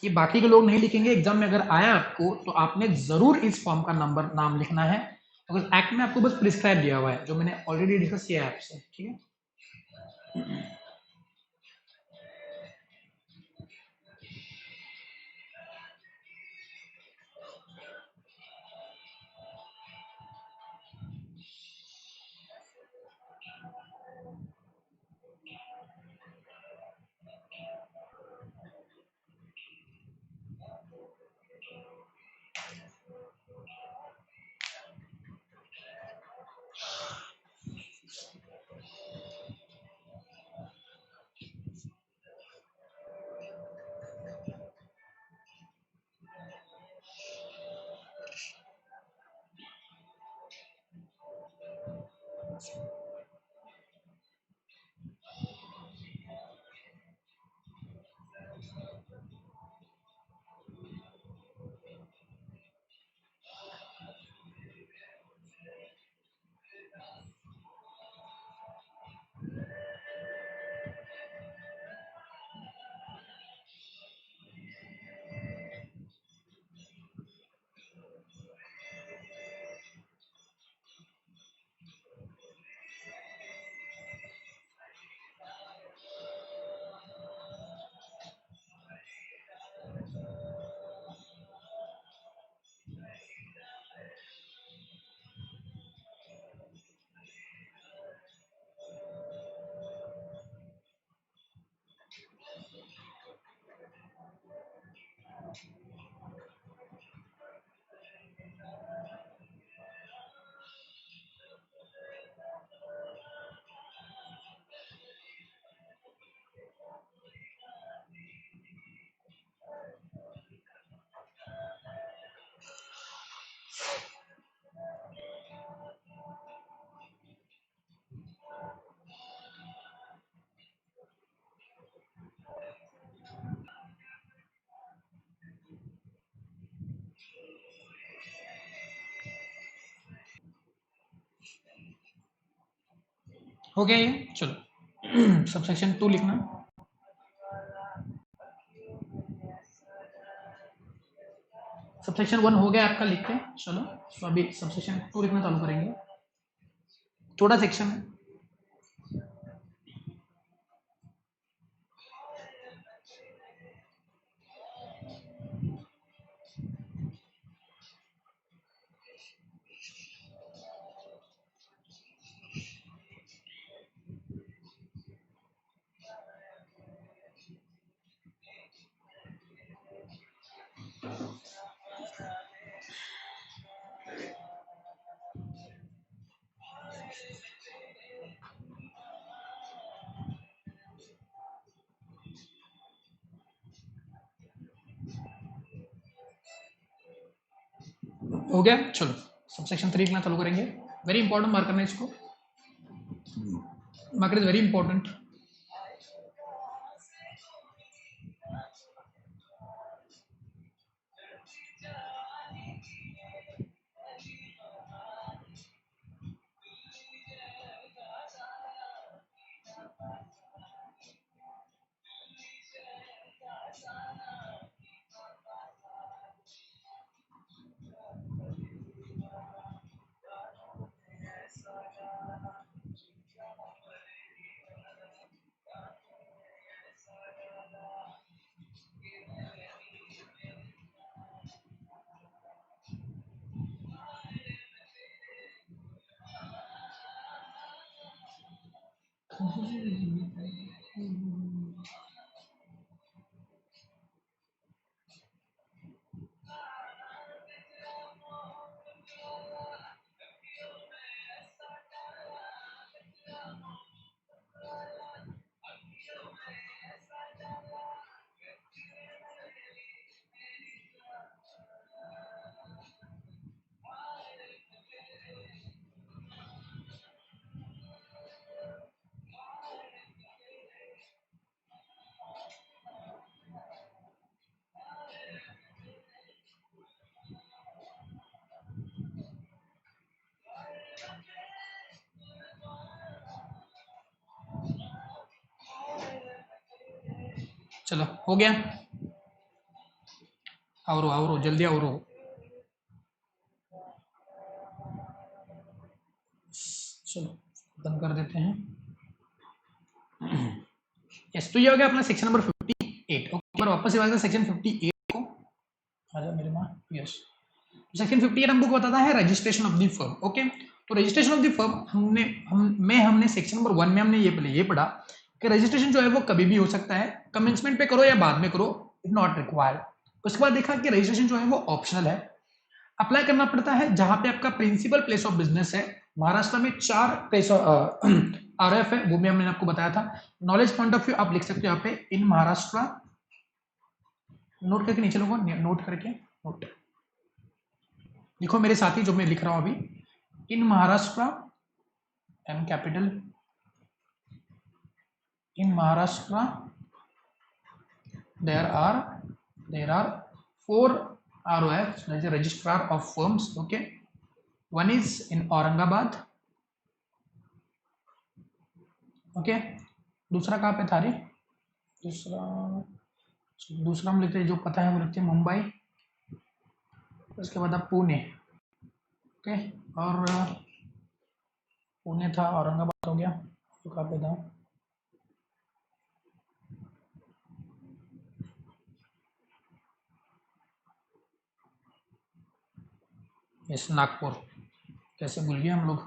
ये बाकी के लोग नहीं लिखेंगे, एग्जाम में अगर आया आपको तो आपने जरूर इस फॉर्म का नंबर नाम लिखना है, बिकॉज एक्ट में आपको बस प्रिस्क्राइब दिया हुआ है जो मैंने ऑलरेडी डिस्कस किया है आपसे। ठीक है, हो गया ये। चलो सबसेक्शन 2 लिखना। सबसेक्शन 1 हो गया आपका लिख के। चलो तो अभी सबसेक्शन 2 लिखना चालू करेंगे। छोटा सेक्शन है। हो गया, चलो सब सेक्शन 3 लिखना चालू करेंगे। वेरी इंपॉर्टेंट, मार्क करना इसको, मार्क इज वेरी इंपॉर्टेंट। चलो हो गया, और जल्दी और चलो बंद कर देते हैं। यस, तो ये हो गया अपना सेक्शन नंबर 58। ओके, वापस से सेक्शन 58 को आ जाओ मेरे माँ। यस, सेक्शन 58 हमको बताता है registration of the firm. Okay, तो रजिस्ट्रेशन ऑफ द फर्म हमने सेक्शन नंबर 1 में हमने ये पहले ये पढ़ा कि रजिस्ट्रेशन जो है वो कभी भी हो सकता है, कमेंसमेंट पे करो या बाद में करो, इट नॉट रिक्वायर्ड। उसके बाद देखा कि रजिस्ट्रेशन जो है वो ऑप्शनल है, अप्लाई करना पड़ता है जहां पे आपका प्रिंसिपल प्लेस ऑफ बिजनेस है। महाराष्ट्र में 4 प्लेस आरएफ है, वो भी हमने आपको बताया था। नॉलेज पॉइंट ऑफ व्यू आप लिख सकते हो यहाँ पे, इन महाराष्ट्र, नोट करके नीचे लोगों, नोट करके नोट लिखो मेरे साथ ही जो मैं लिख रहा हूं अभी। In Maharashtra, M capital, in Maharashtra there are 4 ROFs, that is a registrar of firms. Okay, one is in Aurangabad. Okay, दूसरा कहाँ पे था रे? दूसरा हम लिखते हैं, जो पता है वो लिखते हैं मुंबई, उसके बाद अब पुणे। ओके, और पुणे था, औरंगाबाद हो गया, तो कहाँ पे था? यस, नागपुर, कैसे भूल गए हम लोग।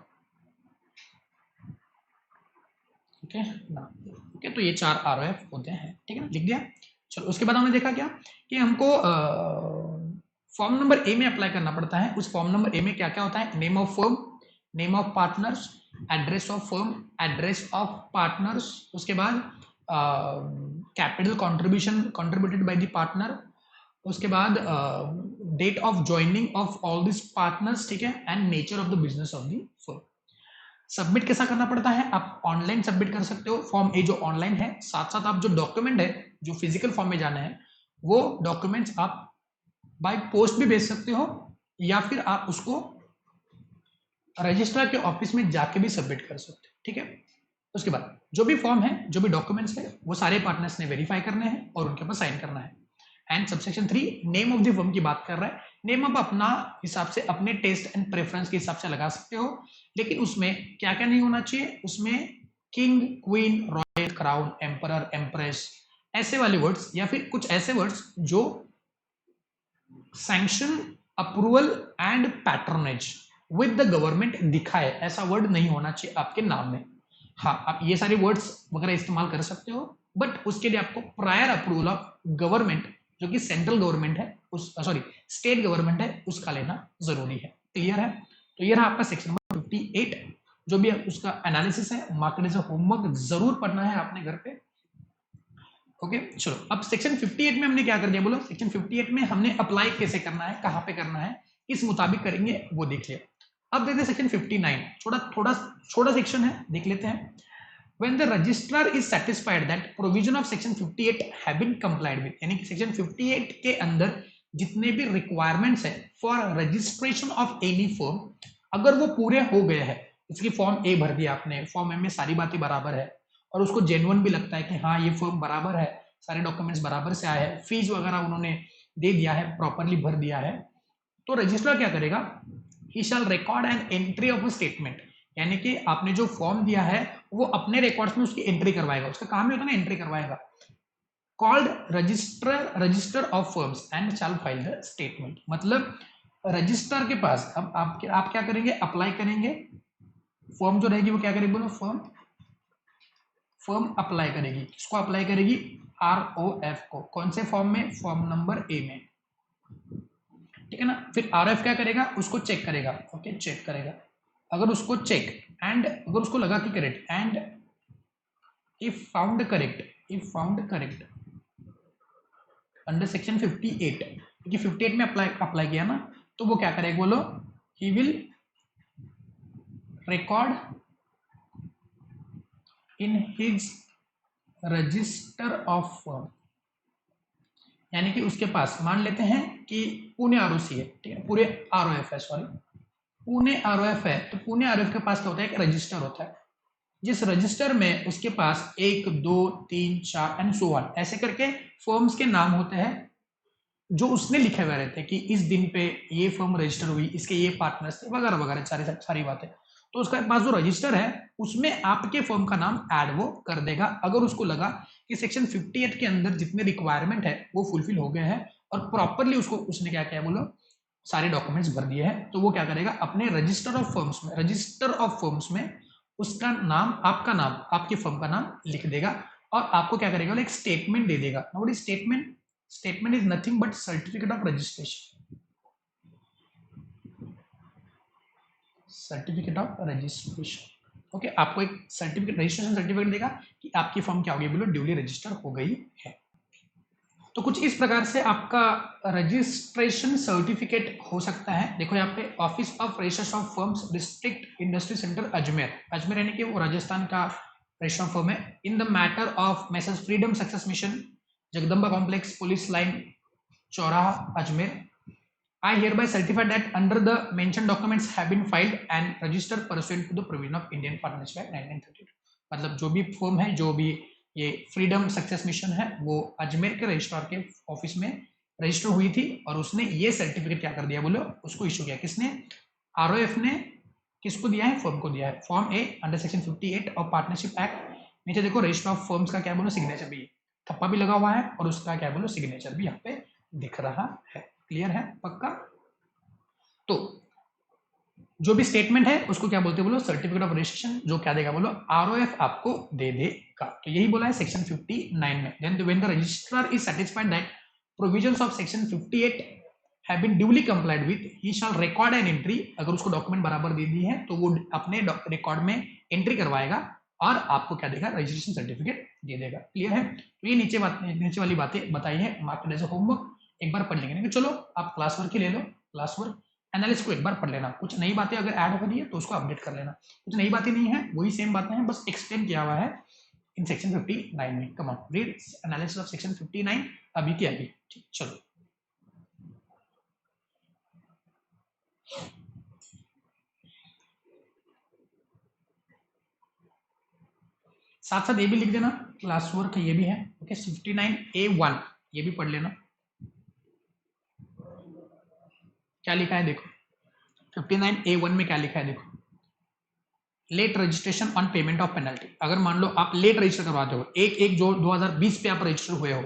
ओके, नागपुर। ओके, तो ये 4 ROF होते हैं, ठीक है ना, लिख दिया। चलो, उसके बाद हमने देखा क्या कि हमको फॉर्म नंबर ए में अप्लाई करना पड़ता है। उस फॉर्म नंबर ए में क्या क्या होता है? Name of firm, name of partners, address of firm, address of partners, उसके बाद capital contribution contributed by the partner, उसके बाद date of joining of all this partners, ठीक है, and nature of the business of the firm. Submit कैसा करना पड़ता है? आप ऑनलाइन सबमिट कर सकते हो, फॉर्म ए जो ऑनलाइन है, साथ साथ आप जो डॉक्यूमेंट है जो फिजिकल फॉर्म में जाना है वो डॉक्यूमेंट्स आप बाय पोस्ट भी भेज सकते हो, या फिर आप उसको रजिस्ट्रार के ऑफिस में जाके भी सबमिट कर सकते हो, ठीक है। उसके बाद जो भी फॉर्म है, जो भी डॉक्यूमेंट्स है, वो सारे पार्टनर्स ने वेरीफाई करने हैं और उनके ऊपर साइन करना है। And subsection 3 name of the firm की बात कर रहा है। नेम आप अपना हिसाब से अपने टेस्ट एंड प्रेफरेंस के हिसाब से लगा सकते हो, लेकिन उसमें क्या क्या नहीं होना चाहिए, उसमें king, queen, royal, crown, emperor, empress, ऐसे वाले वर्ड्स या फिर कुछ ऐसे वर्ड्स जो sanction, approval and patronage with the government दिखाए, ऐसा वर्ड नहीं होना चाहिए आपके नाम में। हाँ, आप ये सारे वर्ड्स वगैरह इस्तेमाल कर सकते हो, बट उसके लिए आपको प्रायर अप्रूवल ऑफ गवर्नमेंट, जो कि सेंट्रल गवर्नमेंट है, उस सॉरी स्टेट गवर्नमेंट है, उसका लेना जरूरी है। क्लियर है? तो ये रहा आपका सेक्शन नंबर 58, जो भी उसका एनालिसिस है, मार्केट एज होमवर्क जरूर पढ़ना है आपने घर पे। ओके, चलो अब सेक्शन 58 में हमने क्या कर दिया, बोलो सेक्शन 58 में हमने अप्लाई कैसे करना है, कहां पे करना है, किस मुताबिक करेंगे वो देख लिया। अब देखते हैं सेक्शन 59, छोटा सेक्शन है, देख लेते हैं। When the registrar is satisfied that provision of section 58 have been complied with, यानी कि सेक्शन 58 के अंदर जितने भी रिक्वायरमेंट्स है for registration of any firm, अगर वो पूरे हो गए हैं, इसकी फॉर्म ए भर दिया आपने, फॉर्म ए में सारी बातें बराबर है और उसको जेन्युइन भी लगता है कि हाँ ये फर्म बराबर है, सारे डॉक्यूमेंट्स बराबर से आए हैं, फीस वगैरह उन्होंने दे दिया है, प्रॉपरली भर दिया है, तो रजिस्ट्रार क्या करेगा, he shall record an entry of a statement, यानी कि आपने जो फॉर्म दिया है वो अपने रिकॉर्ड्स में उसकी एंट्री करवाएगा, उसका काम ही होता है ना एंट्री करवाएगा, called register of firms and shall file the statement. मतलब रजिस्टर के पास अब आप क्या करेंगे, अप्लाई करेंगे, फर्म जो रहेगी वो क्या करेगी, बोलो फर्म अप्लाई करेगी, किसको अप्लाई करेगी, ROF को, कौन से फॉर्म में, फॉर्म नंबर ए में, ठीक है ना। फिर RF क्या करेगा, उसको चेक करेगा, ओके चेक करेगा, अगर उसको चेक एंड अगर उसको लगा कि correct, and if found correct under section 58, क्योंकि 58 में अप्लाई किया ना, तो वो क्या करेगा, बोलो he will record in his register of firm, यानी कि उसके पास मान लेते हैं कि पुणे आरओसी है, ठीक है, पूरे ROF है, सॉरी पुणे ROF है, तो पुणे ROF के पास क्या होता है, एक रजिस्टर होता है, जिस रजिस्टर में उसके पास 1 2 3 4 एंड सो ऑन ऐसे करके फर्म्स के नाम होते हैं, जो उसने लिखे हुए रहते हैं कि इस दिन पे ये फर्म रजिस्टर हुई, इसके ये पार्टनर्स थे वगैरह वगैरह, सारी बातें, तो उसके पास जो रजिस्टर है उसमें आपके फर्म का नाम ऐड वो कर देगा, अगर उसको लगा कि सेक्शन 58 के अंदर जितने रिक्वायरमेंट है वो फुलफिल हो गए हैं और प्रॉपरली उसको उसने क्या किया, बोलो सारे डॉक्यूमेंट्स भर दिए हैं, तो वो क्या करेगा, अपने रजिस्टर ऑफ फर्म्स में उसका नाम, आपका नाम, आपकी फर्म का नाम लिख देगा और आपको क्या करेगा, एक स्टेटमेंट दे देगा। What is statement? Statement is nothing but certificate of registration, okay, आपको एक सर्टिफिकेट, रजिस्ट्रेशन सर्टिफिकेट देगा कि आपकी फर्म क्या हो गई, बोलो ड्यूली रजिस्टर हो गई है। तो कुछ इस प्रकार से आपका रजिस्ट्रेशन सर्टिफिकेट हो सकता है। देखो यहाँ पे office of registration of firms district industry centre Ajmer यानी कि वो राजस्थान का रजिस्ट्रेशन फर्म है, in the matter of message freedom success mission, Jagdamba complex, police line, चौराहा, Ajmer. I hereby certify that under the mentioned documents have been filed and registered pursuant to the provision of Indian Partnership Act 1932। मतलब जो भी फर्म है, जो भी ये फ्रीडम सक्सेस मिशन है, वो अजमेर के रजिस्ट्रार के ऑफिस में रजिस्टर हुई थी और उसने ये सर्टिफिकेट क्या कर दिया, बोलो उसको इशू किया, किसने, ROF ने किसको दिया है, फर्म को दिया है, form A under section 58 of partnership act. नीचे देखो रजिस्टर ऑफ फर्म्स का क्या, बोलो सिग्नेचर भी, थप्पा भी लगा हुआ है और उसका क्या, बोलो सिग्नेचर भी यहाँ पे दिख रहा है। क्लियर है, पक्का? तो जो भी स्टेटमेंट है उसको क्या बोलते हैं, बोलो सर्टिफिकेट ऑफ रजिस्ट्रेशन, जो क्या देगा, बोलो ROF आपको दे देगा। तो यही बोला है सेक्शन 59 में। Then when the registrar is satisfied that provisions of section 58 have been duly complied with, he shall record an entry, अगर उसको डॉक्यूमेंट बराबर दे दी है तो वो अपने रिकॉर्ड में एंट्री करवाएगा और आपको क्या देगा, रजिस्ट्रेशन सर्टिफिकेट दे देगा। क्लियर है? तो ये नीचे वाली बातें बताई है, मार्केट एज अ होमवर्क एक बार पढ़ लेंगे। चलो आप क्लास वर्क ही ले लो, क्लास वर्क एनालिसिस को एक बार पढ़ लेना, कुछ नई बातें अगर ऐड हो रही है तो उसको अपडेट कर लेना, कुछ नई बातें नहीं है, वही सेम बातें हैं, बस एक्सप्लेन किया हुआ है इन सेक्शन 59 में। Come on read analysis of section 59 अभी की अभी। ठीक, चलो साथ साथ ये भी लिख देना, क्लास वर्क ये भी है, ओके 59A1 ये भी पढ़ लेना। क्या लिखा है देखो, 59A1 में क्या लिखा है देखो, late registration on payment of penalty. अगर मान लो आप लेट रजिस्टर करवाते हो, 1/1/2020 पे आप रजिस्टर हुए हो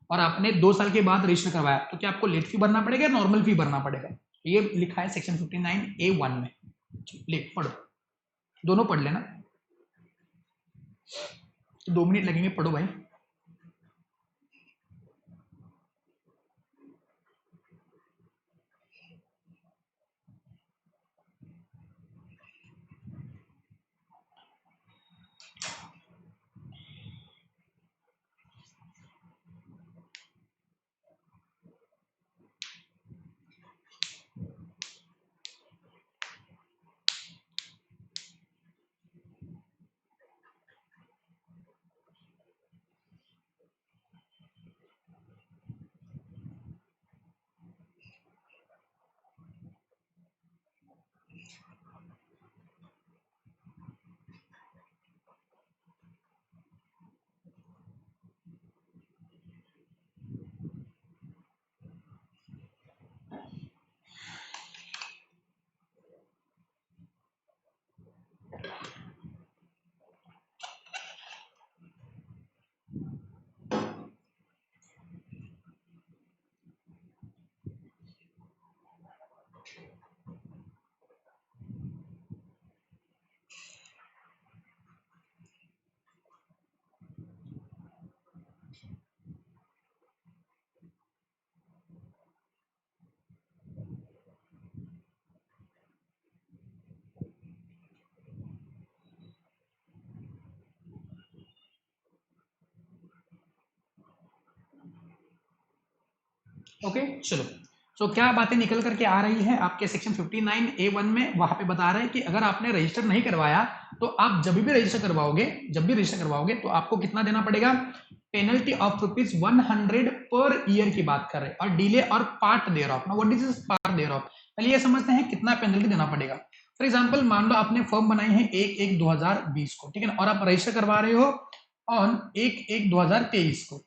और आपने 2 साल के बाद रजिस्टर करवाया, तो क्या आपको लेट फी भरना पड़ेगा, नॉर्मल फी भरना पड़ेगा? ये लिखा है सेक्शन 59A1 में। ले पढ़ो, दोनों पढ़ लेना, 2 मिनट लगेंगे, पढ़ो भाई। ओके चलो, सो क्या बातें निकल करके आ रही है आपके सेक्शन 59A1 में, वहां पे बता रहे हैं कि अगर आपने रजिस्टर नहीं करवाया तो आप जब भी रजिस्टर करवाओगे तो आपको कितना देना पड़ेगा, पेनल्टी ऑफ ₹100 पर ईयर की बात कर रहे हैं, और डिले और part thereof. What is this part thereof, पहले ये समझते हैं कितना पेनल्टी देना पड़ेगा। फॉर एग्जांपल मान लो आपने फॉर्म बनाई है 1/1/2020 को, ठीक है ना, और आप रजिस्टर करवा रहे हो ऑन 1/1/2023 को,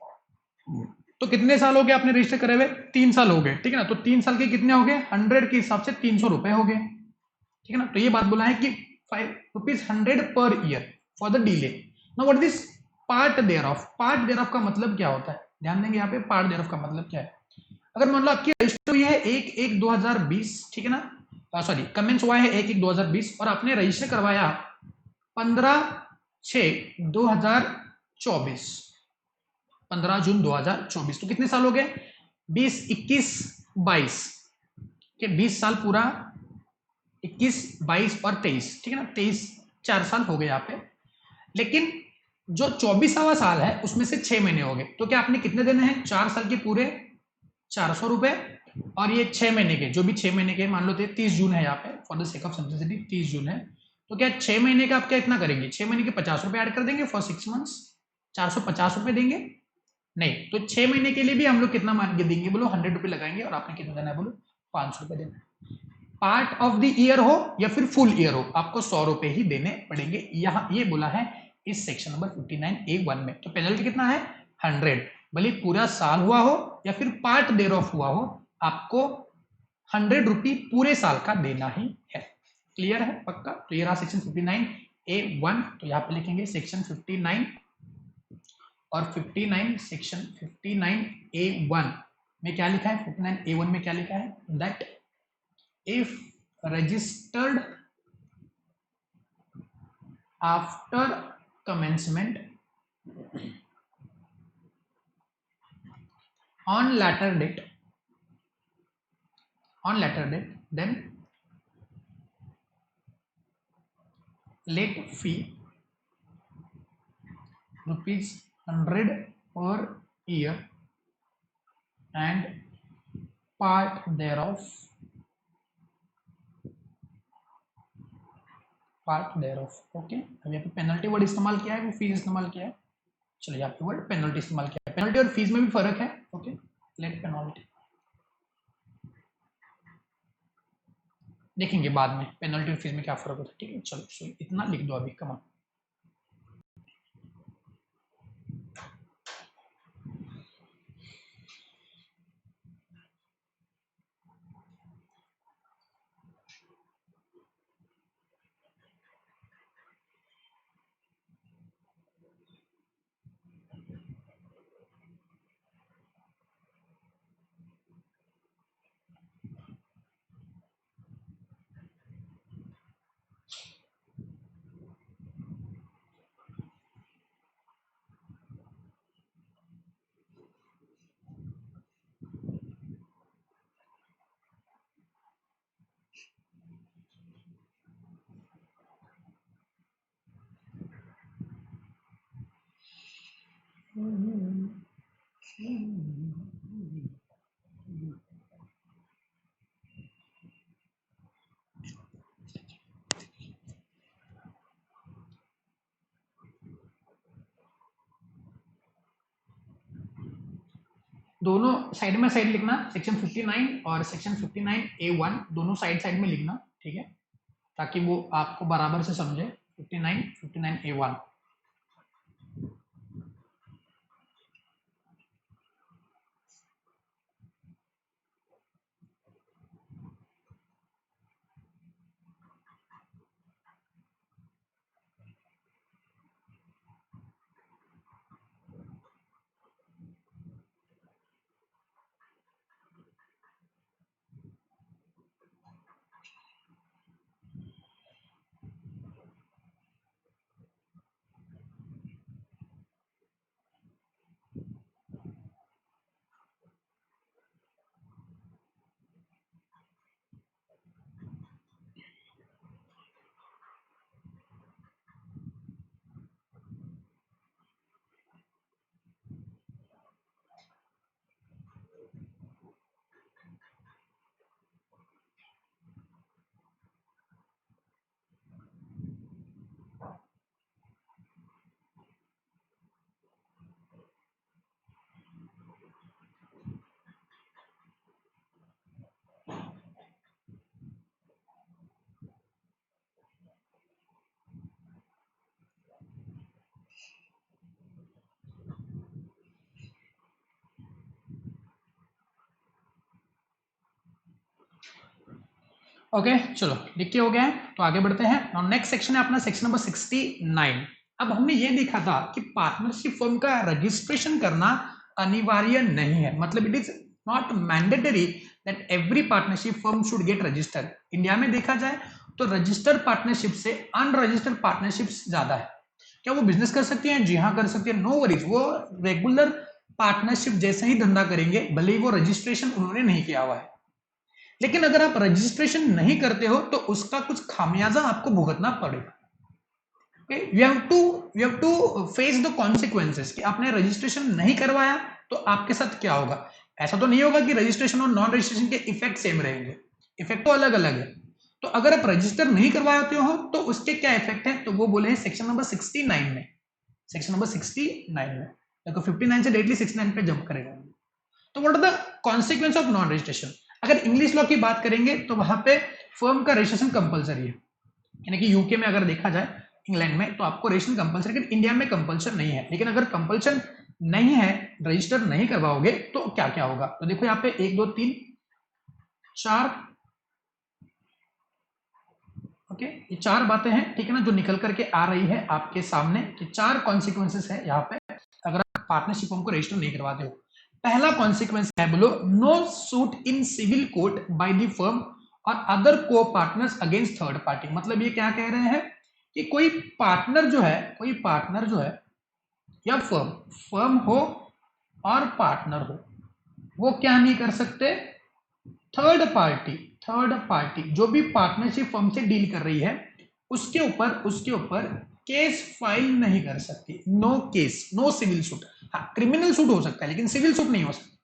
तो कितने साल हो गए आपने रजिस्टर करे हुए, 3 साल हो गए, ठीक है ना, तो 3 साल के कितने हो गए, 100 के हिसाब से 300 रुपए हो गए, ठीक है ना। तो ये बात बोला है कि ₹100 per year for the delay. Now what this part thereof, part thereof का मतलब क्या होता है, ध्यान देंगे यहाँ पे, पार्ट देयर ऑफ का मतलब क्या है। अगर मान लो आपकी रजिस्टर हुई है 1/1/2020, ठीक है ना, सॉरी कमेंस हुआ है 1/1/2020 और आपने रजिस्टर करवाया 15/6/2024, 15 जून 2024, तो कितने साल हो गए, 20, 21, 22 के 20 साल पूरा, 21, 22 और 23, ठीक है ना, 23, 4 साल हो गए यहाँ पे। लेकिन जो 24वां साल है उसमें से 6 महीने हो गए, तो क्या आपने कितने देने हैं, 4 साल के पूरे 400 रुपए, और ये 6 महीने के, जो भी 6 महीने के मान लो 30 जून है यहाँ पे, for the sake of simplicity 30 जून है, तो क्या 6 महीने का आप क्या इतना करेंगे, 6 महीने के 50 रुपए ऐड कर देंगे फॉर 6 मंथ्स, 450 रुपए देंगे, नहीं तो 6 महीने के लिए भी हम लोग कितना मान के देंगे, बोलो 100 रुपए लगाएंगे, और आपने कितना देना है, बोलो 500 रुपए देना है। पार्ट ऑफ द ईयर हो या फिर फुल ईयर हो, आपको 100 रुपए ही देने पड़ेंगे, यहां ये बोला है इस सेक्शन नंबर 59A1 में। तो पेनल्टी कितना है, 100, भले पूरा साल हुआ हो या फिर पार्ट देयर ऑफ हुआ हो, आपको 100 रुपी पूरे साल का देना ही है। क्लियर है, पक्का। तो ये रहा सेक्शन 59A1, तो यहाँ पे लिखेंगे सेक्शन 59 और 59, सेक्शन 59A1 में क्या लिखा है, 59A1 में क्या लिखा है, that if registered after commencement on latter date then late fee ₹100 per year and part thereof okay. अब यहाँ पे पेनल्टी वर्ड इस्तेमाल किया है, वो फीस इस्तेमाल किया है, चलो यहाँ पे वर्ड पेनल्टी इस्तेमाल किया है, पेनल्टी और फीस में भी फर्क है, ओके। लेट पेनल्टी देखेंगे बाद में, पेनल्टी और फीस में क्या फर्क होता है, ठीक है। चलो इतना लिख दो अभी, कमा। दोनों साइड में साइड लिखना, सेक्शन 59 और सेक्शन 59A1 दोनों साइड साइड में लिखना, ठीक है, ताकि वो आपको बराबर से समझे। 59A1। ओके, चलो लिख के हो गया है, तो आगे बढ़ते हैं। और नेक्स्ट सेक्शन है अपना सेक्शन नंबर 69। अब हमने ये देखा था कि पार्टनरशिप फर्म का रजिस्ट्रेशन करना अनिवार्य नहीं है, मतलब it is not mandatory that every partnership firm should get registered. India में देखा जाए तो रजिस्टर्ड पार्टनरशिप से अनरजिस्टर्ड पार्टनरशिप ज्यादा है। क्या वो बिजनेस कर सकती हैं? जी हाँ, कर सकती है, नो वरीज। वो रेगुलर पार्टनरशिप जैसा ही धंधा करेंगे, भले ही वो रजिस्ट्रेशन उन्होंने नहीं किया हुआ है। लेकिन अगर आप रजिस्ट्रेशन नहीं करते हो तो उसका कुछ खामियाजा आपको भुगतना पड़ेगा। You have to face the consequences कि आपने रजिस्ट्रेशन नहीं करवाया तो आपके साथ क्या होगा। ऐसा तो नहीं होगा कि रजिस्ट्रेशन और नॉन रजिस्ट्रेशन के इफेक्ट सेम रहेंगे, इफेक्ट तो अलग अलग है। तो अगर आप रजिस्टर नहीं करवाते हो तो उसके क्या इफेक्ट है, तो वो बोले हैं सेक्शन नंबर 69 में। सेक्शन नंबर 69 में देखो, 59 से डायरेक्टली 69 पे जंप करेगा। तो what are the consequence of non registration. अगर इंग्लिश लॉ की बात करेंगे तो वहां पे फर्म का रजिस्ट्रेशन कंपलसरी है, यानी कि यूके में अगर देखा जाए, इंग्लैंड में, तो आपको रजिस्ट्रेशन कंपलसरी, लेकिन इंडिया में कंपल्सन नहीं है। लेकिन अगर कंपल्सन नहीं है, रजिस्टर नहीं करवाओगे तो क्या क्या होगा, तो देखो यहाँ पे 1 2 3 4, ओके, ये 4 बातें हैं, ठीक है ना, जो निकल करके आ रही है आपके सामने कि 4 कॉन्सिक्वेंसेस है यहाँ पे अगर आप पार्टनरशिप फर्म को रजिस्टर नहीं करवाते हो। पहला कॉन्सिक्वेंस है, बोलो, no suit in civil court by the firm और अदर को पार्टनर्स अगेंस्ट थर्ड पार्टी। मतलब ये क्या कह रहे हैं कि कोई पार्टनर जो है या फर्म हो और पार्टनर हो, वो क्या नहीं कर सकते, थर्ड पार्टी जो भी पार्टनरशिप फर्म से डील कर रही है उसके ऊपर केस फाइल नहीं कर सकती। No case, no civil suit. हाँ, क्रिमिनल सूट हो सकता है लेकिन सिविल सूट नहीं हो सकता।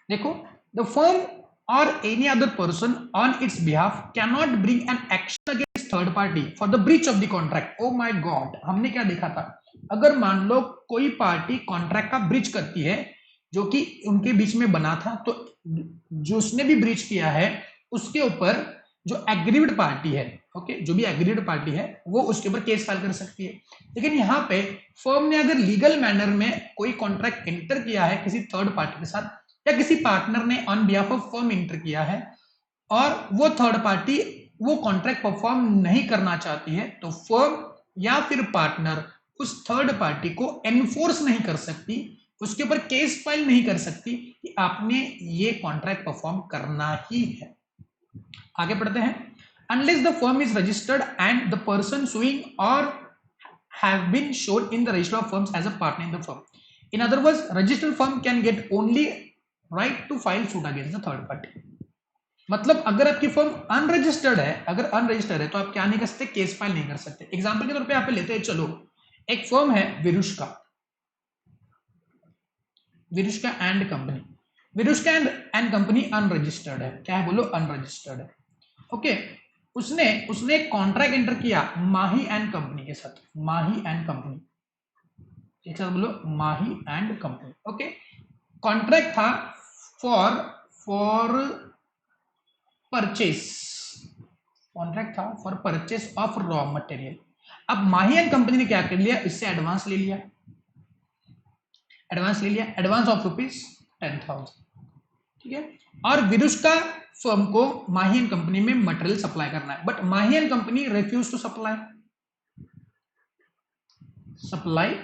देखो, द फर्म और any other person on it's behalf can not bring an action against third party for the breach of the contract. Oh my God, हमने क्या देखा था, अगर मान लो कोई पार्टी कॉन्ट्रैक्ट का ब्रीच करती है जो कि उनके बीच में बना था, तो जो उसने भी ब्रीच किया है उसके ऊपर जो एग्रीव्ड पार्टी है, ओके, जो भी एग्रीव्ड पार्टी है वो उसके ऊपर केस फाइल कर सकती है। लेकिन यहाँ पे फर्म ने अगर लीगल मैनर में कोई कॉन्ट्रैक्ट एंटर किया है किसी थर्ड पार्टी के साथ, या किसी पार्टनर ने on behalf of firm enter किया है और वो थर्ड पार्टी वो कॉन्ट्रैक्ट परफॉर्म नहीं करना चाहती है, तो फर्म या फिर पार्टनर उस थर्ड पार्टी को एनफोर्स नहीं कर सकती, उसके ऊपर केस फाइल नहीं कर सकती कि आपने ये कॉन्ट्रैक्ट परफॉर्म करना ही है। आगे बढ़ते हैं। Unless the firm is registered and the person suing or have been shown in the register of firms as a partner in the firm. In other words, registered firm can get only right to file suit against the third party. मतलब अगर आपकी फर्म अनरजिस्टर्ड है, तो आप क्या नहीं कर सकते, केस फाइल नहीं कर सकते। एग्जांपल के तौर पे यहाँ पे लेते हैं, चलो एक फर्म है Virushka, Virushka and company, Virushka and company unregistered है, क्या है बोलो, अनरजिस्टर्ड है। ओके, उसने एक कॉन्ट्रैक्ट एंटर किया माही एंड कंपनी के साथ, माही एंड कंपनी एक साथ बोलो, माही एंड कंपनी। ओके, कॉन्ट्रैक्ट था फॉर परचेस, कॉन्ट्रैक्ट था for purchase of raw material. अब माही एंड कंपनी ने क्या कर लिया, इससे एडवांस ले लिया, एडवांस ऑफ ₹10,000, ठीक है। और विरुष्का फर्म को माही एंड कंपनी में मटेरियल सप्लाई करना है, but Mahi and company refuse to supply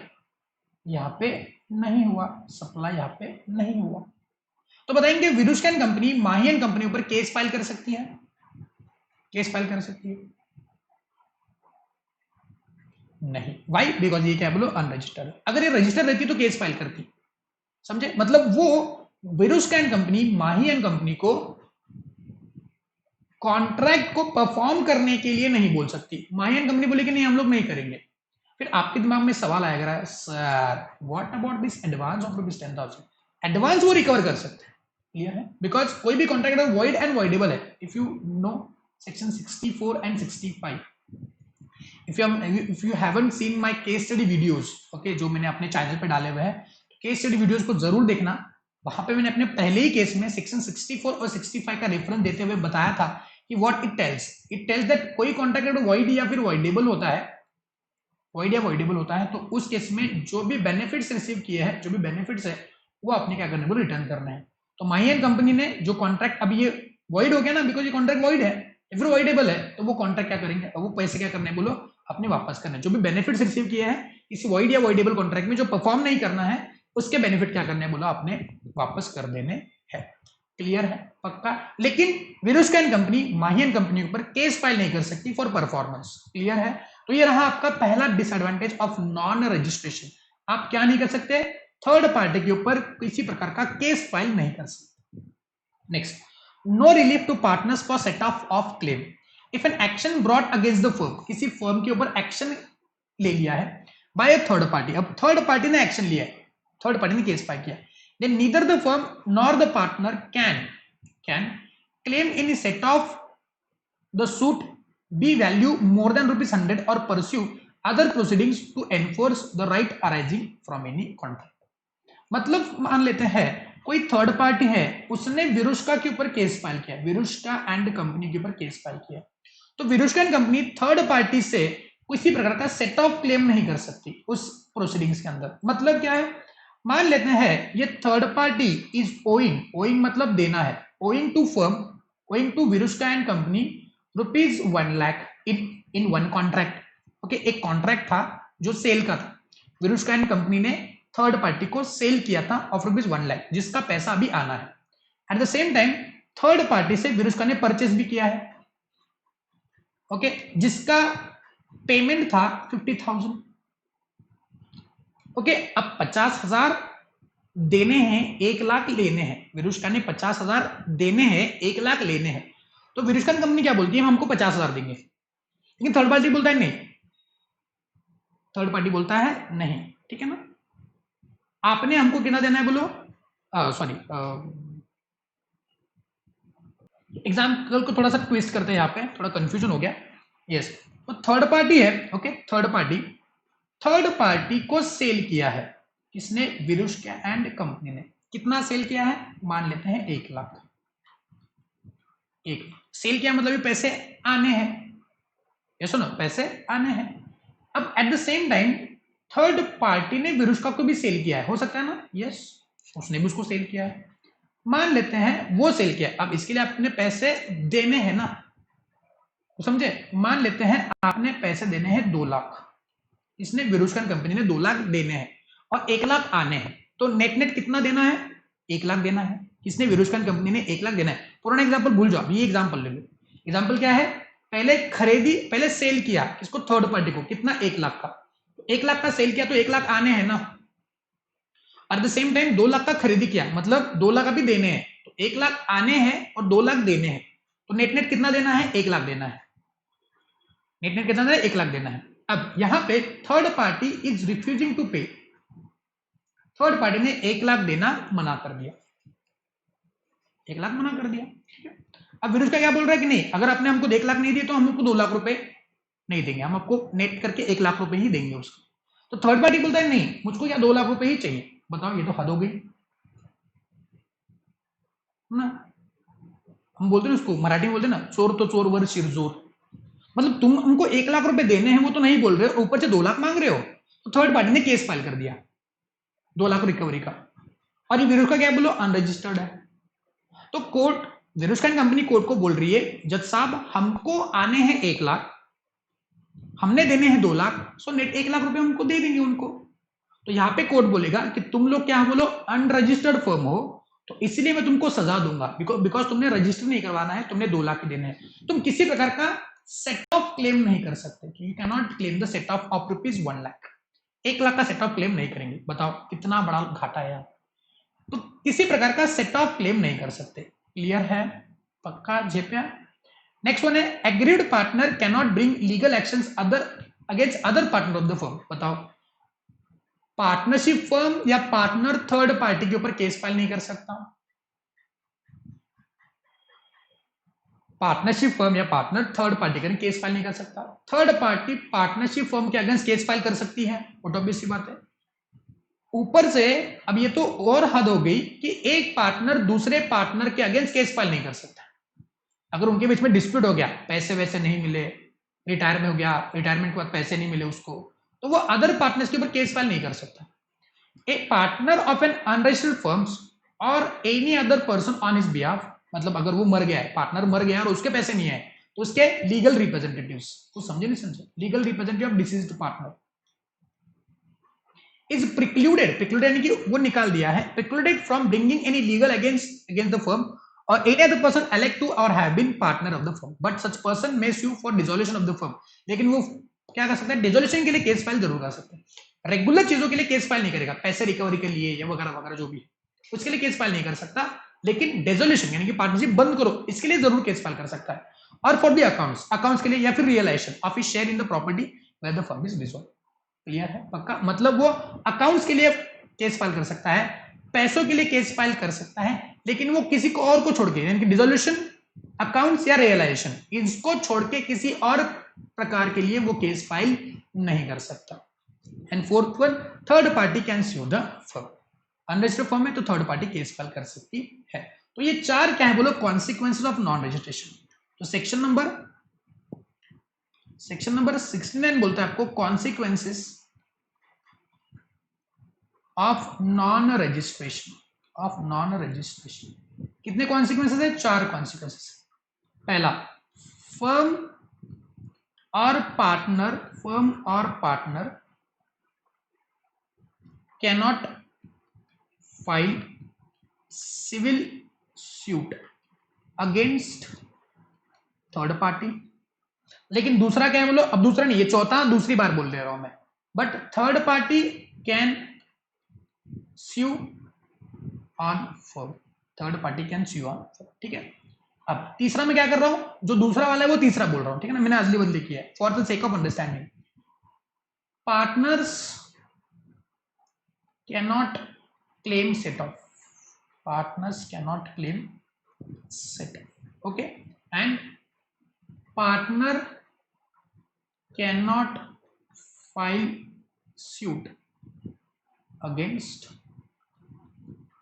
यहां पे नहीं हुआ, सप्लाई यहां पे नहीं हुआ। तो बताएंगे Virushka and company Mahi and company ऊपर केस फाइल कर सकती है, केस फाइल कर सकती है? नहीं, वाई, बिकॉज ये क्या बोलो, अनरजिस्टर्ड। अगर ये रजिस्टर्ड रहती तो केस फाइल करती, समझे? मतलब वो Virushka and company Mahi and company को कॉन्ट्रैक्ट को परफॉर्म करने के लिए नहीं बोल सकती। माही एंड कंपनी बोले कि नहीं हम लोग नहीं करेंगे, फिर आपके दिमाग में सवाल आएगा, sir what about this advance of ₹10,000? Advance वो रिकवर कर सकते हैं, क्लियर है? बिकॉज कोई भी कॉन्ट्रैक्ट वॉइड एंड वॉइडेबल है, if you know section 64 and 65। if you haven't seen my case study videos, okay, जो मैंने अपने चैनल पे डाले हुए हैं, केस स्टडी वीडियोस को जरूर देखना। वहां पे मैंने अपने पहले ही केस में सेक्शन 64 और 65 का रेफरेंस देते हुए बताया था कि व्हाट इट टेल्स दैट कोई कॉन्ट्रैक्ट वॉइड या फिर वॉइडेबल होता है, वॉइड या वॉइडेबल होता है, तो उस केस में जो भी बेनिफिट्स रिसीव किए हैं, जो भी बेनिफिट्स है वो आपने क्या करने बोलो, रिटर्न करना है। तो माही एंड कंपनी ने जो कॉन्ट्रैक्ट, अब ये वॉइड हो गया ना, बिकॉज ये कॉन्ट्रैक्ट वॉइड है, फिर वॉइडेबल है, तो वो कॉन्ट्रैक्ट क्या करेंगे, वो पैसे क्या करने बोलो, अपने वापस करने। जो भी बेनिफिट्स रिसीव किए हैं इस वॉइड या वॉइडेबल कॉन्ट्रैक्ट में, जो परफॉर्म नहीं करना है उसके बेनिफिट क्या करने बोलो, आपने वापस कर देने हैं। क्लियर है, पक्का? लेकिन Virushka and company Mahi and company के ऊपर केस फाइल नहीं कर सकती फॉर परफॉर्मेंस, क्लियर है? तो ये रहा आपका पहला डिसएडवांटेज ऑफ नॉन रजिस्ट्रेशन। आप क्या नहीं कर सकते, थर्ड पार्टी के ऊपर किसी प्रकार का केस फाइल नहीं कर सकते। Next, no relief to partners for set off claim if an action brought against the firm, किसी फर्म के ऊपर एक्शन ले लिया है बाय अ थर्ड पार्टी। अब थर्ड पार्टी ने एक्शन लिया है, थर्ड पार्टी ने केस फाइल किया, then neither the firm nor the partner can claim any set of the suit be value more than ₹100 or pursue other proceedings to enforce the right arising from any contract। मतलब मान लेते हैं कोई थर्ड पार्टी है, उसने विरुष्का के ऊपर केस फाइल किया, विरुष्का एंड कंपनी के ऊपर केस फाइल किया, तो Virushka and company third party से किसी प्रकार का सेट ऑफ क्लेम नहीं कर सकती उस प्रोसीडिंग्स के अंदर। मतलब क्या है, मान लेते हैं ये थर्ड पार्टी इज ओइंग मतलब देना है, owing to firm, owing to Virushka and company ₹1 lakh in one contract. Okay, एक कॉन्ट्रैक्ट था जो सेल का था, विरुष्का एंड कंपनी ने थर्ड पार्टी को सेल किया था ऑफ ₹1 लाख, जिसका पैसा अभी आना है। At the same time third party से विरुष्का ने परचेस भी किया है, ओके, जिसका पेमेंट था 50,000। ओके, अब 50,000 देने हैं, 1 लाख लेने हैं। विरुष्का ने 50,000 देने हैं, 1 लाख लेने हैं। तो विरुष्का कंपनी क्या बोलती है, हम हमको 50,000 देंगे, लेकिन थर्ड पार्टी बोलता है नहीं, थर्ड पार्टी बोलता है नहीं, ठीक है ना, आपने हमको कितना देना है बोलो, सॉरी, एग्जाम्पल को थोड़ा सा ट्विस्ट करते हैं, यहाँ पे थोड़ा कंफ्यूजन हो गया। यस, तो थर्ड पार्टी है, ओके, थर्ड पार्टी को सेल किया है, किसने, विरुष्का एंड कंपनी ने। कितना सेल किया है, मान लेते हैं 1 लाख, एक सेल किया मतलब ये पैसे आने हैं, ये सुनो पैसे आने हैं। अब at the same time third party ने विरुष्का को भी सेल किया है, हो सकता है ना, यस, उसने भी उसको सेल किया है, मान लेते हैं वो सेल किया। अब इसके लिए आपने पैसे देने हैं ना, तो समझे, मान लेते हैं आपने पैसे देने हैं 2 लाख, इसने विरुष्का कंपनी ने 2 लाख देने हैं और 1 लाख आने हैं, तो नेट कितना देना है, 1 लाख देना है। किसने, विरुष्का कंपनी ने 1 लाख देना है। पुराना एग्जांपल भूल जाओ, ये एग्जांपल ले लो। एग्जांपल क्या है, पहले सेल किया किसको, थर्ड पार्टी को, कितना, 1 लाख का, 1 लाख का सेल किया तो 1 लाख आने हैं ना, at the same time 2 lakh का खरीदी किया, मतलब 2 लाख अभी देने हैं, तो 1 लाख आने हैं और 2 लाख देने हैं, तो नेट कितना देना है, 1 लाख देना है, नेट कितना देना है, 1 लाख देना है। अब यहां पे third party is refusing to pay, third party ने 1 लाख देना मना कर दिया, 1 लाख मना कर दिया, ठीक है। अब फिर उसका क्या बोल रहा है कि नहीं, अगर आपने हमको 1 लाख नहीं दिए तो हम आपको 2 लाख रुपए नहीं देंगे, हम आपको नेट करके 1 लाख रुपए ही देंगे उसको। तो थर्ड पार्टी बोलता है नहीं, मुझको क्या 2 लाख रुपए ही चाहिए। बताओ, ये तो हद हो गई ना। हम बोलते हैं उसको, मराठी में बोलते हैं ना, चोर तो चोर वर सिरजोर। मतलब तुम हमको 1 लाख रुपए देने हैं वो तो नहीं बोल रहे हो, ऊपर से 2 लाख मांग रहे हो। तो थर्ड पार्टी ने केस फाइल कर दिया 2 लाख रिकवरी का, और ये विरुद्ध का क्या बोलो, अनरजिस्टर्ड है। तो कोर्ट, विरुद्ध कंपनी कोर्ट को बोल रही है, जज साहब हमको आने हैं 1 लाख, हमने देने हैं 2 लाख, सो नेट 1 लाख रुपए हमको दे देंगे उनको। तो यहाँ पे कोर्ट बोलेगा कि तुम लोग क्या बोलो, अनरजिस्टर्ड फर्म हो, तो इसलिए मैं तुमको सजा दूंगा, बिकॉज तुमने रजिस्टर नहीं करवाना है, तुमने 2 लाख ही देने हैं। तुम किसी प्रकार का सेट ऑफ क्लेम नहीं कर सकते, you can not claim the set of rupees 1 lakh. 1 lakh का सेट ऑफ क्लेम नहीं करेंगे। बताओ कितना बड़ा घाटा है यार। तो किसी प्रकार का सेट ऑफ क्लेम नहीं कर सकते। क्लियर है, पक्का जेपिया। नेक्स्ट वन है, agreed partner can not bring legal actions against other partner of the firm. बताओ, पार्टनरशिप फर्म या पार्टनर थर्ड पार्टी के ऊपर केस फाइल नहीं कर सकता। पार्टनरशिप फर्म या पार्टनर थर्ड पार्टी का केस फाइल नहीं कर सकता। थर्ड पार्टी पार्टनरशिप फर्म के अगेंस्ट केस फाइल कर सकती है, ऑब्वियस सी बात है। ऊपर से अब ये तो और हद हो गई कि एक पार्टनर दूसरे पार्टनर के अगेंस्ट केस फाइल नहीं कर सकता। अगर उनके बीच में डिस्प्यूट हो गया, पैसे वैसे नहीं मिले, रिटायर में हो गया, रिटायरमेंट के बाद पैसे नहीं मिले उसको, तो वो अदर पार्टनर्स के ऊपर केस फाइल नहीं कर सकता। A partner of an unregistered firms or any other person on his behalf, मतलब अगर वो मर गया है, पार्टनर मर गया और उसके पैसे नहीं आए, तो उसके लीगल रिप्रेजेंटेटिव्स, कुछ समझे नहीं समझे, legal representative of deceased partner is precluded यानी कि वो निकाल दिया है, precluded from bringing any legal against the firm or any other person elect to or have been partner of the firm, but such person may sue for dissolution of the firm। लेकिन वो क्या कर सकता है, डिसोल्यूशन के लिए केस फाइल जरूर कर सकता है। रेगुलर चीजों के लिए केस फाइल नहीं करेगा, पैसे रिकवरी के लिए या वगैरह वगैरह जो भी उसके लिए केस फाइल नहीं कर सकता, लेकिन डिसोल्यूशन यानी कि पार्टनरशिप बंद करो, इसके लिए जरूर केस फाइल कर सकता है। और फॉर द अकाउंट्स के लिए, या फिर realisation of his share in the property where the firm is dissolve. Clear है, पक्का। मतलब वो अकाउंट्स के लिए केस फाइल कर सकता है, पैसों के लिए केस फाइल कर सकता है, लेकिन वो किसी को और को छोड़ के, यानी कि डिसोल्यूशन, अकाउंट्स या रियलाइजेशन, इसको छोड़ के किसी और प्रकार के लिए वो केस फाइल नहीं कर सकता। And fourth one, third party can sue the firm. Unregistered firm है तो थर्ड पार्टी केस फाइल कर सकती है। तो ये चार क्या है बोलो, कॉन्सिक्वेंसेज ऑफ नॉन रजिस्ट्रेशन। तो सेक्शन नंबर 69 बोलता है आपको कॉन्सिक्वेंसेज ऑफ नॉन रजिस्ट्रेशन। कितने कॉन्सिक्वेंसेस है, 4 कॉन्सिक्वेंसेस। पहला, फर्म और partner cannot file civil suit against third party. लेकिन दूसरा क्या है बोलो, अब दूसरा नहीं, ये चौथा दूसरी बार बोल रहा हूं मैं, but third party can sue on firm, third party can sue on firm, ठीक है। अब तीसरा मैं क्या कर रहा हूं, जो दूसरा वाला है वो तीसरा बोल रहा हूं, ठीक है ना, मैंने अदली बदली किया है for the sake of understanding. Partners cannot claim set of, okay, and partner cannot file suit against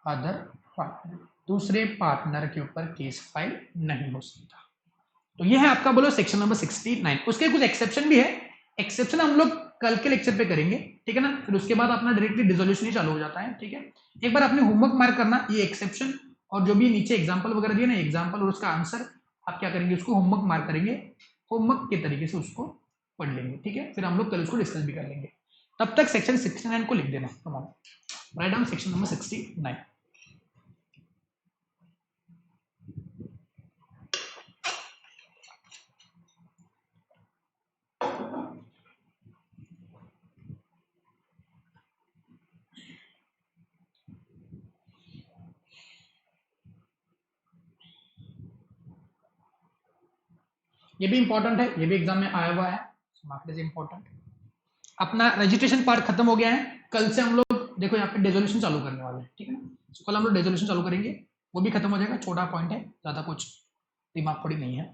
other partner, दूसरे पार्टनर के ऊपर केस फाइल नहीं हो सकता। तो ये है आपका बोलो सेक्शन नंबर 69। उसके कुछ एक्सेप्शन भी है, एक्सेप्शन हम लोग कल के लेक्चर पे करेंगे, ठीक है ना। फिर उसके बाद अपना डायरेक्टली डिसोल्यूशन ही चालू हो जाता है, ठीक है। एक बार अपने होमवर्क मार्क करना, ये एक्सेप्शन और जो भी नीचे एग्जाम्पल वगैरह दिए ना, एग्जाम्पल और उसका आंसर आप क्या करेंगे, उसको होमवर्क मार्क करेंगे, होमवर्क के तरीके से उसको पढ़ लेंगे, ठीक है। फिर हम लोग कल उसको डिस्कस भी कर लेंगे। तब तक सेक्शन 69 को लिख देना, राइट डाउन सेक्शन नंबर 69। ये भी इंपॉर्टेंट है, ये भी एग्जाम में आया हुआ है, इंपॉर्टेंट। अपना रजिस्ट्रेशन पार्ट खत्म हो गया है, कल से हम लोग देखो यहाँ पे डेजोल्यूशन चालू करने वाले हैं, ठीक है ना। कल हम लोग डेजोल्यूशन चालू करेंगे, वो भी खत्म हो जाएगा, छोटा पॉइंट है, ज़्यादा कुछ दिमाग पड़ी नहीं है।